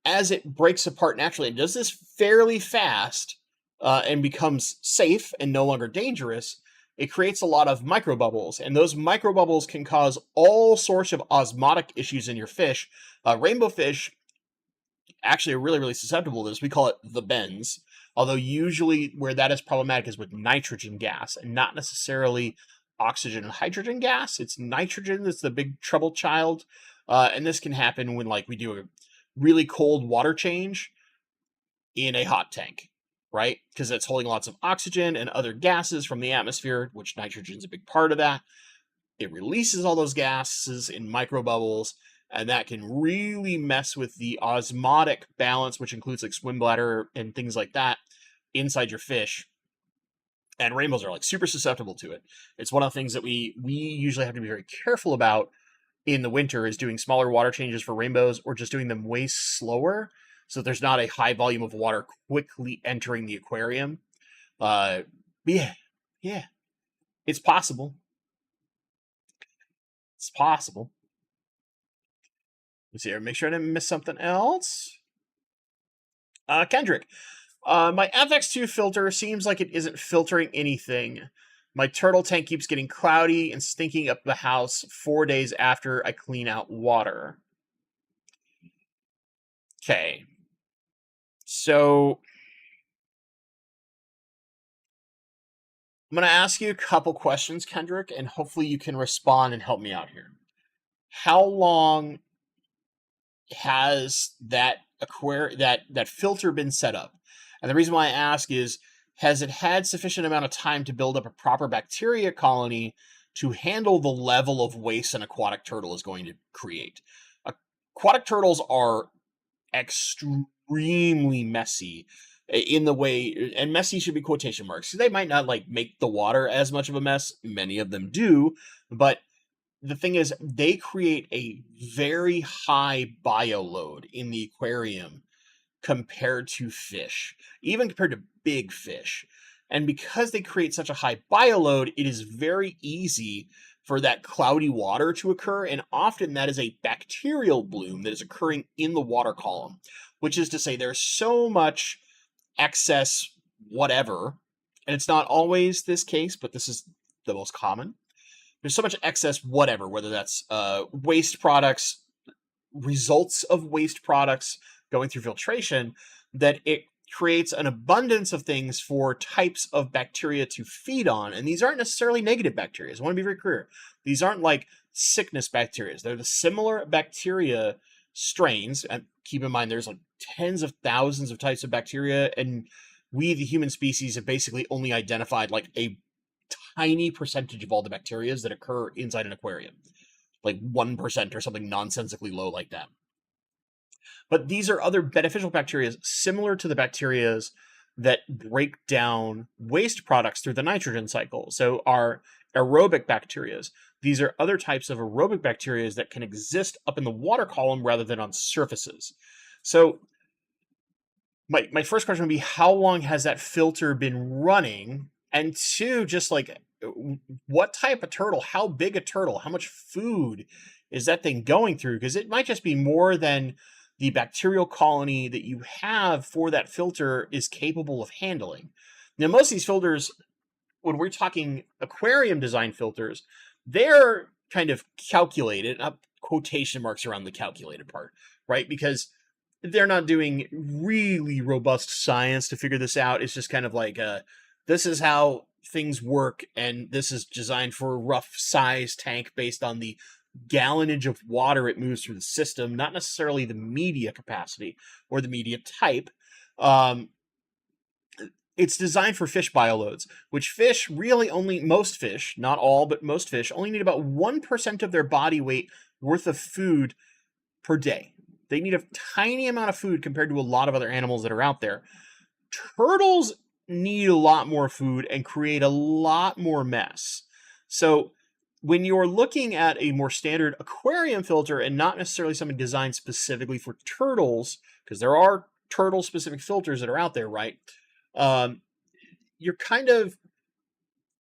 S2: as it breaks apart naturally, it does this fairly fast and becomes safe and no longer dangerous. It creates a lot of microbubbles, and those microbubbles can cause all sorts of osmotic issues in your fish. Rainbow fish actually are really, really susceptible to this. We call it the bends, although usually where that is problematic is with nitrogen gas and not necessarily oxygen and hydrogen gas. It's nitrogen that's the big trouble child, and this can happen when like we do a really cold water change in a hot tank, right? Because it's holding lots of oxygen and other gases from the atmosphere, which nitrogen is a big part of that. It releases all those gases in microbubbles, and that can really mess with the osmotic balance, which includes like swim bladder and things like that inside your fish. And rainbows are like super susceptible to it. It's one of the things that we usually have to be very careful about in the winter is doing smaller water changes for rainbows or just doing them way slower so that there's not a high volume of water quickly entering the aquarium. Yeah, it's possible. It's possible. Let's see here. Make sure I didn't miss something else. Kendrick. My FX2 filter seems like it isn't filtering anything. My turtle tank keeps getting cloudy and stinking up the house 4 days after I clean out water. Okay. So I'm going to ask you a couple questions, Kendrick, and hopefully you can respond and help me out here. How long has that filter been set up? And the reason why I ask is, has it had sufficient amount of time to build up a proper bacteria colony to handle the level of waste an aquatic turtle is going to create? Aquatic turtles are extremely messy in the way, and messy should be quotation marks. They might not like make the water as much of a mess. Many of them do, but the thing is, they create a very high bioload in the aquarium compared to fish, even compared to big fish. And because they create such a high bioload, it is very easy for that cloudy water to occur. And often that is a bacterial bloom that is occurring in the water column, which is to say there's so much excess whatever. And it's not always this case, but this is the most common. There's so much excess whatever, whether that's waste products, results of waste products going through filtration, that it creates an abundance of things for types of bacteria to feed on. And these aren't necessarily negative bacteria. I want to be very clear. These aren't like sickness bacteria. They're the similar bacteria strains. And keep in mind, there's like tens of thousands of types of bacteria. And we, the human species, have basically only identified like a tiny percentage of all the bacteria that occur inside an aquarium, like 1% or something nonsensically low like that. But these are other beneficial bacteria similar to the bacteria that break down waste products through the nitrogen cycle. So our aerobic bacteria, these are other types of aerobic bacteria that can exist up in the water column rather than on surfaces. So my first question would be, how long has that filter been running? And two, just like, what type of turtle, how big a turtle, how much food is that thing going through? Because it might just be more than the bacterial colony that you have for that filter is capable of handling. Now, most of these filters, when we're talking aquarium design filters, they're kind of calculated, up quotation marks around the calculated part, right? Because they're not doing really robust science to figure this out. It's just kind of like, this is how things work, and this is designed for a rough size tank based on the gallonage of water it moves through the system, not necessarily the media capacity or the media type. It's designed for fish bioloads, which fish really only, most fish, not all, but most fish only need about 1% of their body weight worth of food per day. They need a tiny amount of food compared to a lot of other animals that are out there. Turtles need a lot more food and create a lot more mess. So when you're looking at a more standard aquarium filter and not necessarily something designed specifically for turtles, because there are turtle-specific filters that are out there, right? You're kind of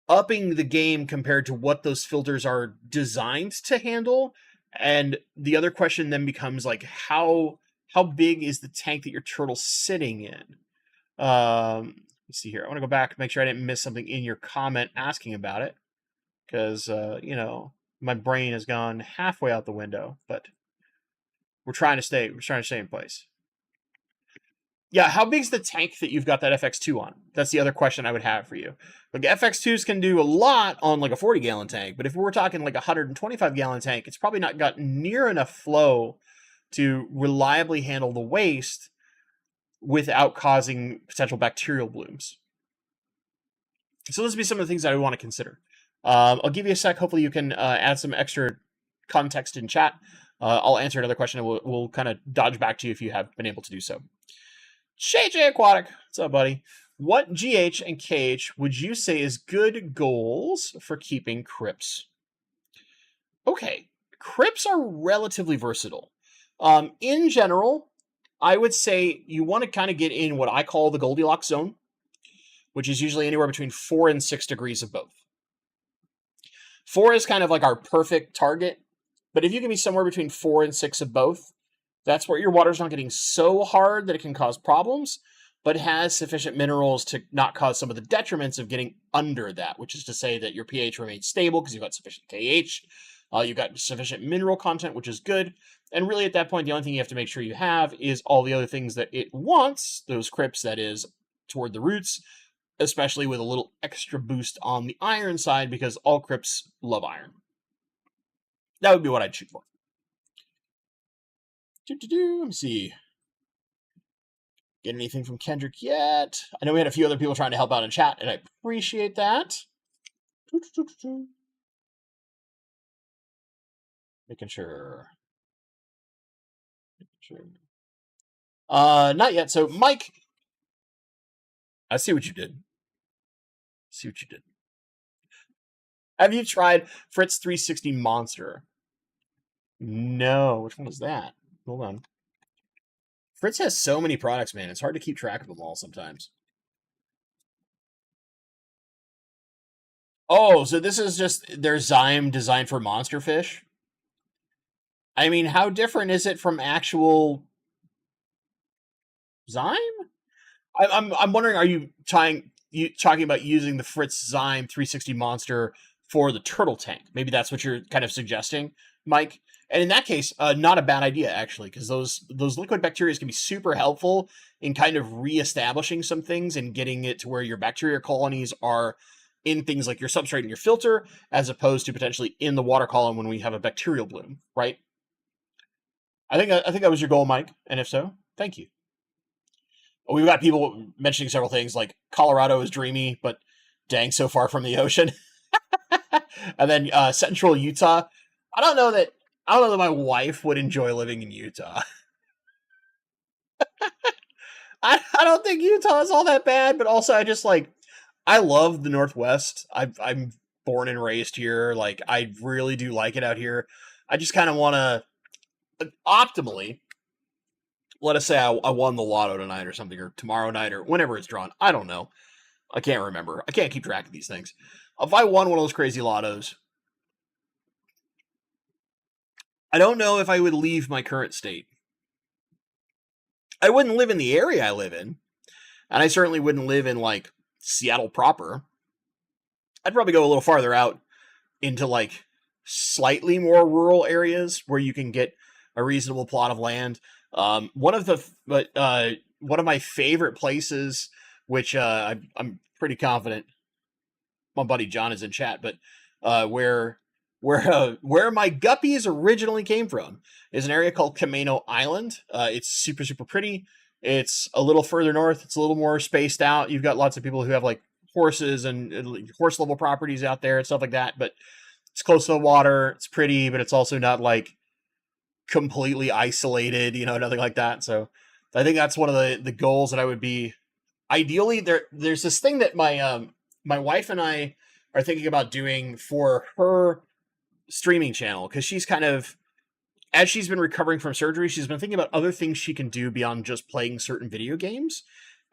S2: upping the game compared to what those filters are designed to handle. And the other question then becomes like, how big is the tank that your turtle's sitting in? Let's see here. I want to go back, make sure I didn't miss something in your comment asking about it, because my brain has gone halfway out the window. But we're trying to stay in place. Yeah, how big's the tank that you've got that FX2 on? That's the other question I would have for you. Like, FX2s can do a lot on like a 40-gallon tank, but if we're talking like a 125-gallon tank, it's probably not got near enough flow to reliably handle the waste without causing potential bacterial blooms. So those would be some of the things that I would want to consider. I'll give you a sec. Hopefully you can add some extra context in chat. I'll answer another question and we'll kind of dodge back to you if you have been able to do so. JJ Aquatic, what's up, buddy? What GH and KH would you say is good goals for keeping crypts? Okay, crypts are relatively versatile. In general, I would say you want to kind of get in what I call the Goldilocks zone, which is usually anywhere between 4 and 6 degrees of both. 4 is kind of like our perfect target, but if you can be somewhere between 4 and 6 of both, that's where your water's not getting so hard that it can cause problems, but has sufficient minerals to not cause some of the detriments of getting under that, which is to say that your pH remains stable because you've got sufficient KH, you've got sufficient mineral content, which is good. And really at that point, the only thing you have to make sure you have is all the other things that it wants, those crypts, that is, toward the roots, especially with a little extra boost on the iron side, because all crypts love iron. That would be what I'd shoot for. Let me see. Get anything from Kendrick yet? I know we had a few other people trying to help out in chat, and I appreciate that. Making sure. Not yet. So, Mike, I see what you did. Have you tried Fritz 360 Monster? No. Which one was that? Hold on. Fritz has so many products, man. It's hard to keep track of them all sometimes. Oh, so this is just their Zyme designed for monster fish? I mean, how different is it from actual Zyme? I'm wondering, are you talking about using the Fritz Zyme 360 Monster for the turtle tank? Maybe that's what you're kind of suggesting, Mike. And in that case, not a bad idea, actually, because those liquid bacteria can be super helpful in kind of reestablishing some things and getting it to where your bacteria colonies are in things like your substrate and your filter, as opposed to potentially in the water column when we have a bacterial bloom, right? I think that was your goal, Mike, and if so, thank you. We've got people mentioning several things like Colorado is dreamy, but dang, so far from the ocean. And then central Utah. I don't know that my wife would enjoy living in Utah. I don't think Utah is all that bad, but also I love the Northwest. I'm born and raised here. Like I really do like it out here. I just kind of want to optimally. Let us say I won the lotto tonight or something, or tomorrow night, or whenever it's drawn. I don't know. I can't remember. I can't keep track of these things. If I won one of those crazy lottos, I don't know if I would leave my current state. I wouldn't live in the area I live in, and I certainly wouldn't live in like Seattle proper. I'd probably go a little farther out into like slightly more rural areas where you can get a reasonable plot of land. One of my favorite places, which I'm pretty confident my buddy John is in chat, but where my guppies originally came from is an area called Camano Island. It's super super pretty. It's a little further north. It's a little more spaced out. You've got lots of people who have like horses and horse level properties out there and stuff like that. But it's close to the water. It's pretty, but it's also not like completely isolated, nothing like that. So I think that's one of the goals that I would be ideally there's this thing that my wife and I are thinking about doing for her streaming channel, because she's kind of, as she's been recovering from surgery, she's been thinking about other things she can do beyond just playing certain video games.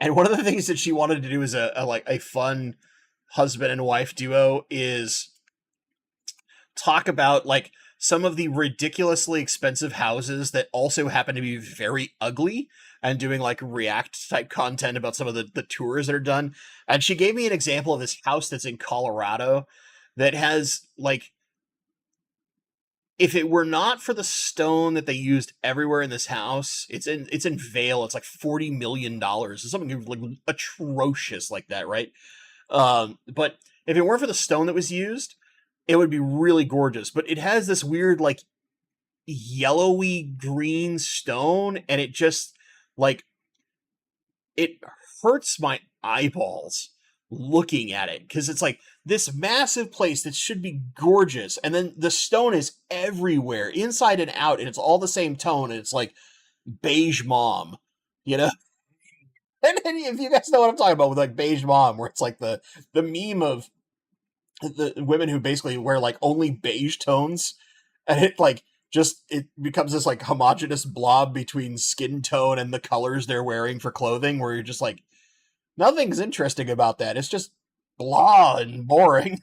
S2: And one of the things that she wanted to do as a fun husband and wife duo is talk about like some of the ridiculously expensive houses that also happen to be very ugly, and doing like react type content about some of the tours that are done. And she gave me an example of this house that's in Colorado that has like, if it were not for the stone that they used everywhere in this house, it's in Vail. It's like $40 million. It's something like atrocious like that, right? But if it weren't for the stone that was used, it would be really gorgeous. But it has this weird like yellowy green stone, and it just like it hurts my eyeballs looking at it, because it's like this massive place that should be gorgeous, and then the stone is everywhere inside and out, and it's all the same tone, and it's like beige mom, you know. And if you guys know what I'm talking about with like beige mom, where it's like the meme of the women who basically wear like only beige tones, and it like just it becomes this like homogenous blob between skin tone and the colors they're wearing for clothing, where you're just like, nothing's interesting about that. It's just blah and boring.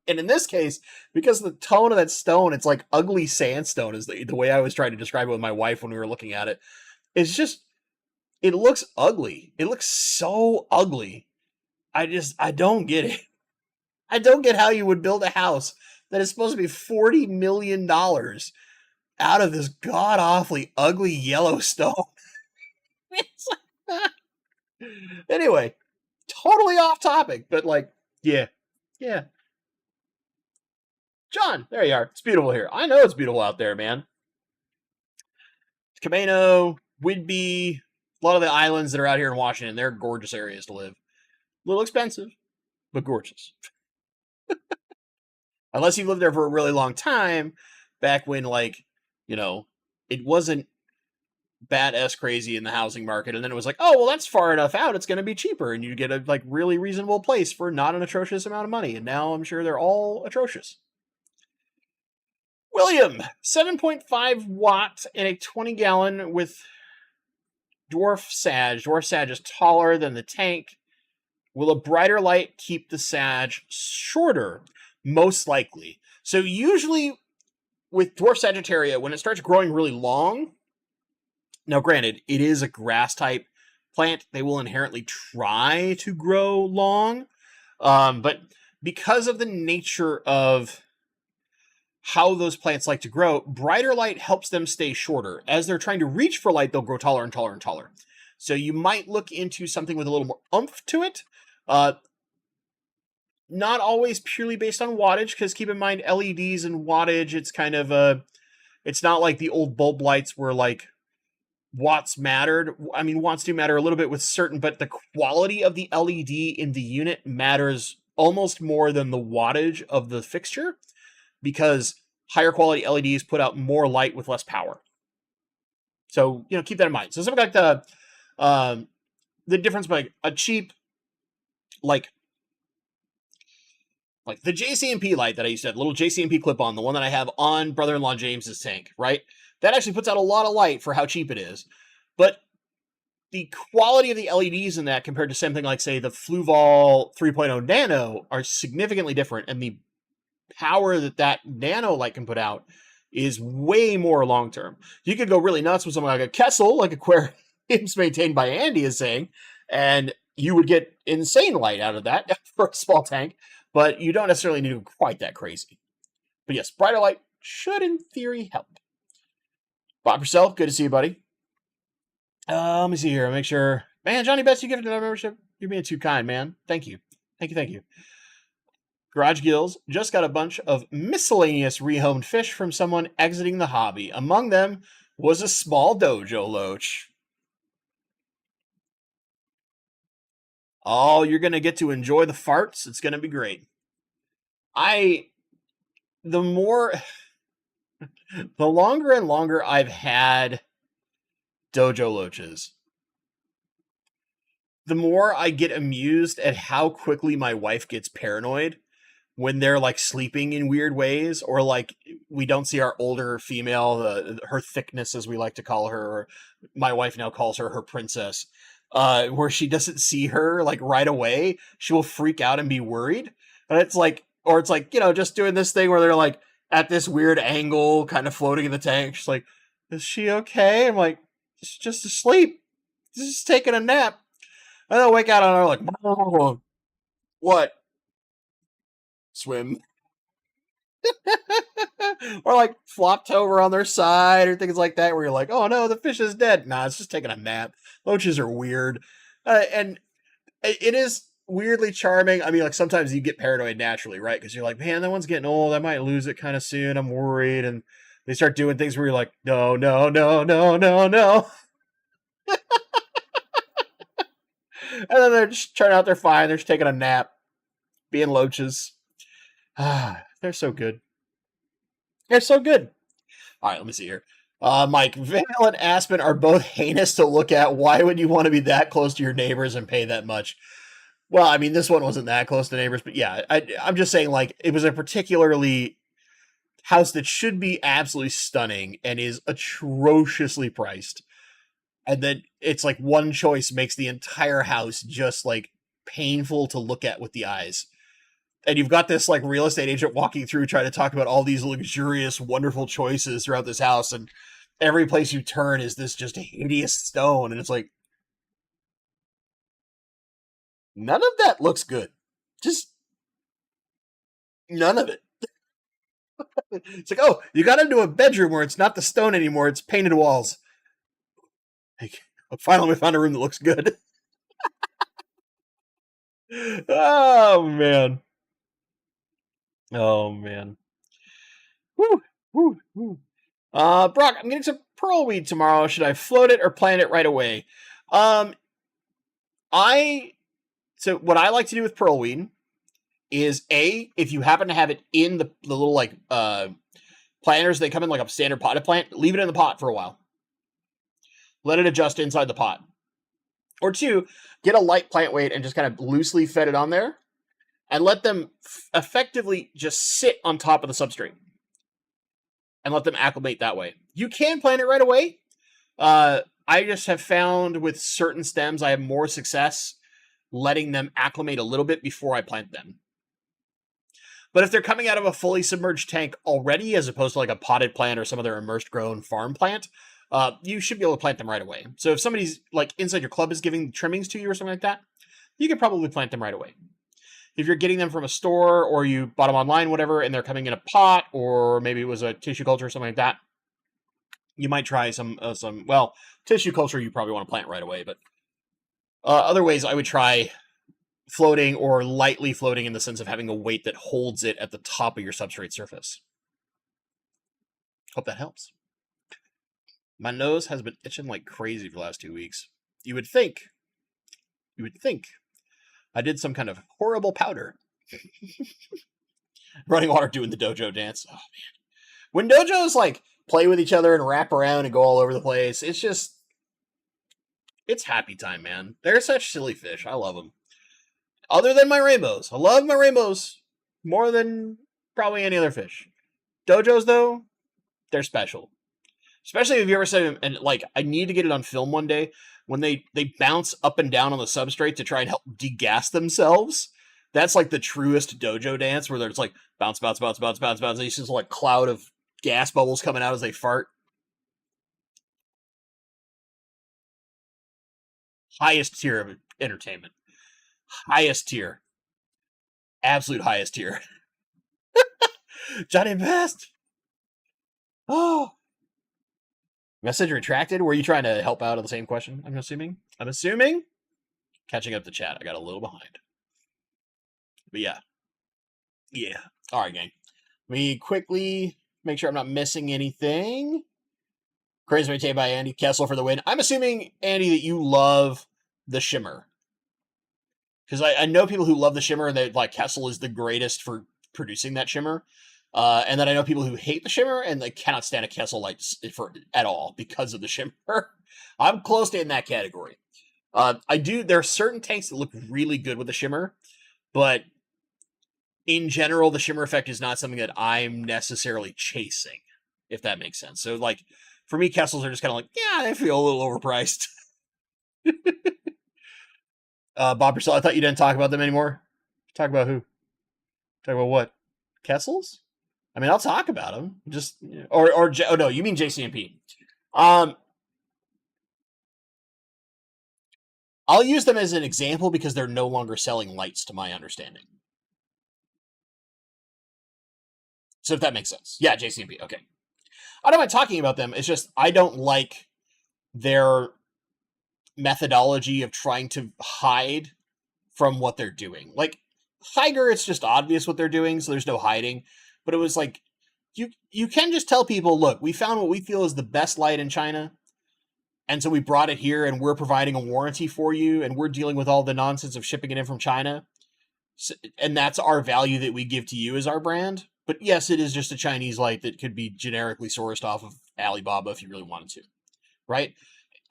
S2: And in this case, because of the tone of that stone, it's like ugly sandstone is the way I was trying to describe it with my wife when we were looking at it. It's just, it looks ugly. It looks so ugly. I don't get it. I don't get how you would build a house that is supposed to be $40 million out of this god-awfully ugly yellow stone. Anyway, totally off topic, but like, yeah. John, there you are. It's beautiful here. I know it's beautiful out there, man. Camano, Whidbey, a lot of the islands that are out here in Washington, they're gorgeous areas to live. A little expensive, but gorgeous. Unless you've lived there for a really long time, back when, like, it wasn't badass crazy in the housing market, and then it was like, oh, well, that's far enough out, it's going to be cheaper, and you get a like really reasonable place for not an atrocious amount of money, and now I'm sure they're all atrocious. William, 7.5 watt in a 20 gallon with dwarf sage. Dwarf sage is taller than the tank. Will a brighter light keep the sage shorter? Most likely. So usually with dwarf Sagittaria, when it starts growing really long, now granted, it is a grass type plant, they will inherently try to grow long, but because of the nature of how those plants like to grow, brighter light helps them stay shorter. As they're trying to reach for light, they'll grow taller and taller and taller. So you might look into something with a little more oomph to it. Not always purely based on wattage, because keep in mind, LEDs and wattage, it's kind of it's not like the old bulb lights where like watts mattered. I mean, watts do matter a little bit with certain, but the quality of the LED in the unit matters almost more than the wattage of the fixture, because higher quality LEDs put out more light with less power. So, keep that in mind. So something like the difference by a cheap, like the JCMP light that I used to have, the little JCMP clip-on, the one that I have on brother-in-law James's tank, right? That actually puts out a lot of light for how cheap it is. But the quality of the LEDs in that compared to something like, say, the Fluval 3.0 Nano are significantly different, and the power that Nano light can put out is way more long-term. You could go really nuts with something like a Kessel, like Aquariums maintained by Andy is saying, and you would get insane light out of that for a small tank, but you don't necessarily need to go quite that crazy. But yes, brighter light should, in theory, help. Bob Purcell, good to see you, buddy. Let me see here. Make sure. Man, Johnny Betts, you gifted another membership. You're being too kind, man. Thank you. Thank you. Garage Gills just got a bunch of miscellaneous rehomed fish from someone exiting the hobby. Among them was a small dojo loach. Oh, you're going to get to enjoy the farts. It's going to be great. The longer and longer I've had dojo loaches, the more I get amused at how quickly my wife gets paranoid when they're like sleeping in weird ways, or like we don't see our older female, her thickness, as we like to call her, or my wife now calls her princess, where she doesn't see her like right away. She will freak out and be worried. And it's like, just doing this thing where they're like at this weird angle, kind of floating in the tank. She's like, is she okay? I'm like, she's just asleep. She's just taking a nap. And they'll wake out on her like, what? Swim. Or like flopped over on their side or things like that, where you're like, oh no, the fish is dead. Nah, it's just taking a nap. Loaches are weird. And it is weirdly charming. I mean, like sometimes you get paranoid naturally, right? Because you're like, man, that one's getting old. I might lose it kind of soon. I'm worried. And they start doing things where you're like, no. And then they're just turn out they're fine. They're just taking a nap, being loaches. They're so good. They're so good. All right, let me see here. Mike, Vale and Aspen are both heinous to look at. Why would you want to be that close to your neighbors and pay that much? Well, I mean, this one wasn't that close to neighbors, but yeah, I'm just saying, like, it was a particularly house that should be absolutely stunning and is atrociously priced. And then it's like one choice makes the entire house just like painful to look at with the eyes. And you've got this like real estate agent walking through trying to talk about all these luxurious, wonderful choices throughout this house, and every place you turn is this just hideous stone, and it's like, none of that looks good. Just none of it. It's like, oh, you got into a bedroom where it's not the stone anymore, it's painted walls. Like, finally we found a room that looks good. Oh man. Woo. Brock, I'm getting some pearlweed tomorrow. Should I float it or plant it right away? So what I like to do with pearlweed is if you happen to have it in the little like planters, they come in like a standard potted plant, leave it in the pot for a while. Let it adjust inside the pot. Or two, get a light plant weight and just kind of loosely fed it on there and let them effectively just sit on top of the substrate and let them acclimate that way. You can plant it right away. I just have found with certain stems, I have more success letting them acclimate a little bit before I plant them. But if they're coming out of a fully submerged tank already, as opposed to like a potted plant or some other immersed grown farm plant, you should be able to plant them right away. So if somebody's like inside your club is giving trimmings to you or something like that, you can probably plant them right away. If you're getting them from a store or you bought them online, whatever, and they're coming in a pot, or maybe it was a tissue culture or something like that, you might try some tissue culture you probably want to plant right away, but other ways I would try floating or lightly floating in the sense of having a weight that holds it at the top of your substrate surface. Hope that helps. My nose has been itching like crazy for the last 2 weeks. You would think I did some kind of horrible powder. Running water doing the dojo dance. Oh, man. When dojos like play with each other and wrap around and go all over the place, it's happy time, man. They're such silly fish. I love them. Other than my rainbows. I love my rainbows more than probably any other fish. Dojos, though, they're special. Especially if you ever said, and like, I need to get it on film one day, when they bounce up and down on the substrate to try and help degas themselves. That's like the truest dojo dance, where there's like bounce, bounce, bounce, bounce, bounce, bounce. And it's just like cloud of gas bubbles coming out as they fart. Highest tier of entertainment. Highest tier. Absolute highest tier. Johnny Best. Oh. Message retracted? Were you trying to help out on the same question? I'm assuming. Catching up to chat. I got a little behind. But yeah. Yeah. All right, gang. Let me quickly make sure I'm not missing anything. Crazy maintained by Andy Kessler for the win. I'm assuming, Andy, that you love the shimmer. Because I know people who love the shimmer and that like Kessel is the greatest for producing that shimmer. And then I know people who hate the shimmer and they cannot stand a Kessel light for at all because of the shimmer. I'm close to in that category. There are certain tanks that look really good with the shimmer, but in general, the shimmer effect is not something that I'm necessarily chasing, if that makes sense. So like for me, Kessels are just kind of like, yeah, they feel a little overpriced. Bob Purcell, I thought you didn't talk about them anymore. Talk about who? Talk about what? Kessels? I mean, I'll talk about them. Just oh no, you mean JCMP? I'll use them as an example because they're no longer selling lights, to my understanding. So if that makes sense, yeah, JCMP. Okay, I don't mind talking about them. It's just I don't like their methodology of trying to hide from what they're doing. Like Tiger, it's just obvious what they're doing, so there's no hiding. But it was like, you can just tell people, look, we found what we feel is the best light in China, and so we brought it here, and we're providing a warranty for you, and we're dealing with all the nonsense of shipping it in from China, so, and that's our value that we give to you as our brand. But yes, it is just a Chinese light that could be generically sourced off of Alibaba if you really wanted to, right?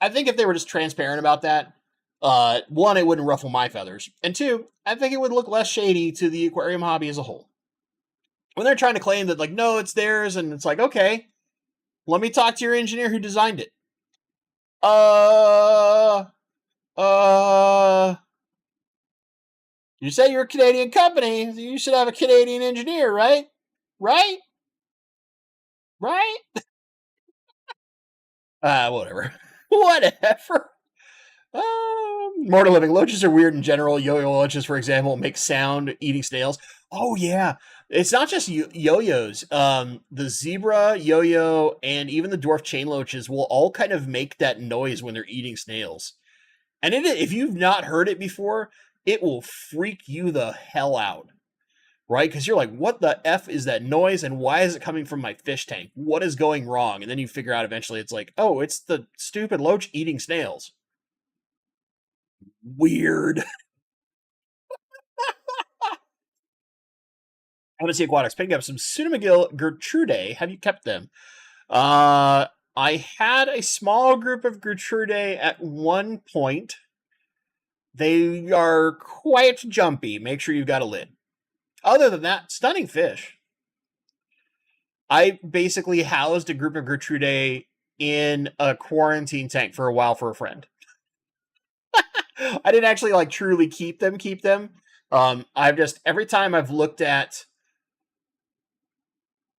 S2: I think if they were just transparent about that, one, it wouldn't ruffle my feathers, and two, I think it would look less shady to the aquarium hobby as a whole. When they're trying to claim that, like, no, it's theirs, and it's like, okay, let me talk to your engineer who designed it. You say you're a Canadian company, you should have a Canadian engineer, right? Right? Right? Whatever. Whatever. Mortal living. Loaches are weird in general. Yo-yo loaches, for example, make sound eating snails. Oh, yeah. It's not just yo-yos. The zebra, yo-yo, and even the dwarf chain loaches will all kind of make that noise when they're eating snails. And if you've not heard it before, it will freak you the hell out. Right? Because you're like, what the F is that noise, and why is it coming from my fish tank? What is going wrong? And then you figure out eventually it's like, oh, it's the stupid loach eating snails. Weird. MSC Aquatics picking up some Pseudomagil Gertrude. Have you kept them? I had a small group of Gertrude at one point. They are quite jumpy. Make sure you've got a lid. Other than that, stunning fish. I basically housed a group of Gertrude in a quarantine tank for a while for a friend. I didn't actually like truly keep them. I've just, every time I've looked at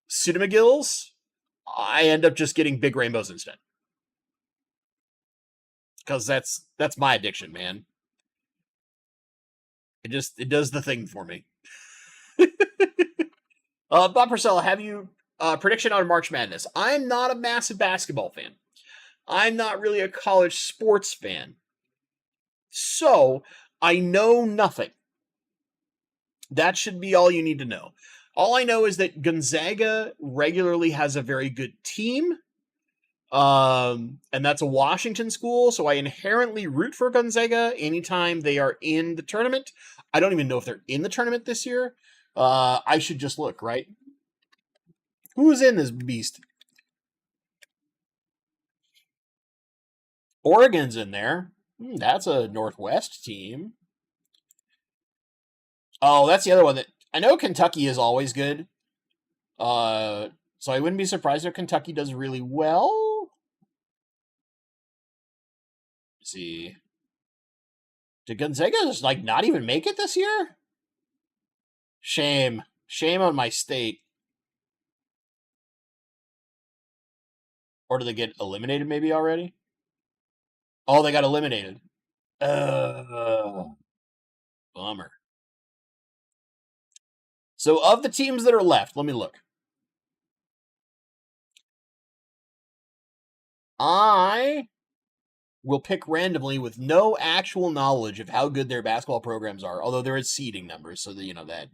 S2: Pseudomagils, I end up just getting big rainbows instead. Because that's my addiction, man. It does the thing for me. Bob Purcell, have you prediction on March Madness? I'm not a massive basketball fan. I'm not really a college sports fan. So, I know nothing. That should be all you need to know. All I know is that Gonzaga regularly has a very good team. And that's a Washington school, so I inherently root for Gonzaga anytime they are in the tournament. I don't even know if they're in the tournament this year. I should just look, right? Who's in this beast? Oregon's in there. That's a Northwest team. Oh, that's the other one that I know. Kentucky is always good. So I wouldn't be surprised if Kentucky does really well. Let's see. Did Gonzaga just like not even make it this year? Shame. Shame on my state. Or did they get eliminated maybe already? Oh, they got eliminated. Bummer. So of the teams that are left, let me look. I will pick randomly with no actual knowledge of how good their basketball programs are, although there is seeding numbers, so that that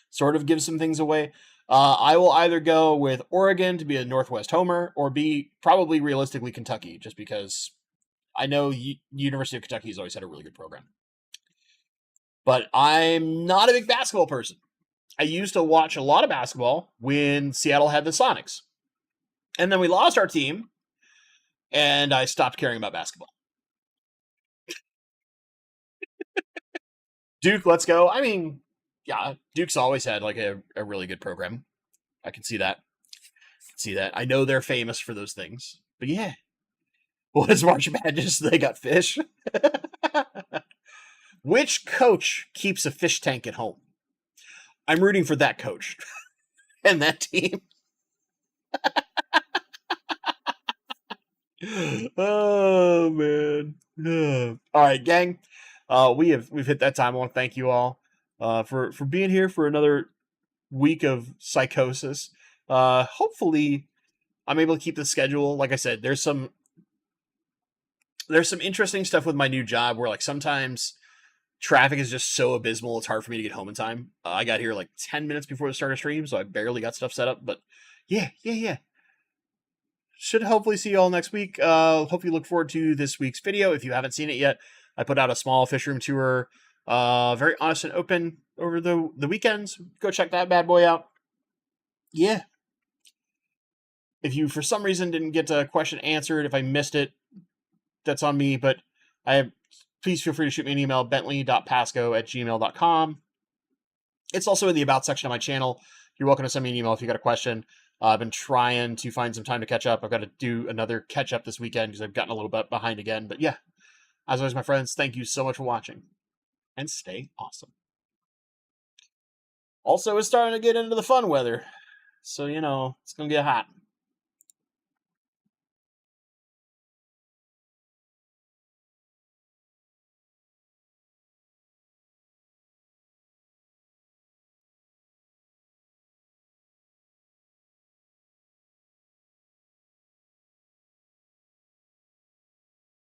S2: sort of gives some things away. I will either go with Oregon to be a Northwest homer, or be probably realistically Kentucky, just because I know University of Kentucky has always had a really good program. But I'm not a big basketball person. I used to watch a lot of basketball when Seattle had the Sonics. And then we lost our team, and I stopped caring about basketball. Duke, let's go. I mean, yeah, Duke's always had like a really good program. I can see that. I know they're famous for those things. But yeah. What is March Madness? They got fish. Which coach keeps a fish tank at home? I'm rooting for that coach and that team. Oh man. All right, gang. We've hit that time. I want to thank you all for being here for another week of psychosis. Hopefully I'm able to keep the schedule. Like I said, there's some interesting stuff with my new job where like sometimes traffic is just so abysmal it's hard for me to get home in time. I got here like 10 minutes before the start of stream, so I barely got stuff set up. But yeah. Should hopefully see you all next week. Hope you look forward to this week's video. If you haven't seen it yet, I put out a small fish room tour, very honest and open over the weekends. Go check that bad boy out. Yeah. If you, for some reason, didn't get a question answered, if I missed it, that's on me. But please feel free to shoot me an email, bentley.pasco@gmail.com. It's also in the About section of my channel. You're welcome to send me an email if you got a question. I've been trying to find some time to catch up. I've got to do another catch up this weekend because I've gotten a little bit behind again. But yeah, as always, my friends, thank you so much for watching. And stay awesome. Also, it's starting to get into the fun weather. So, it's going to get hot.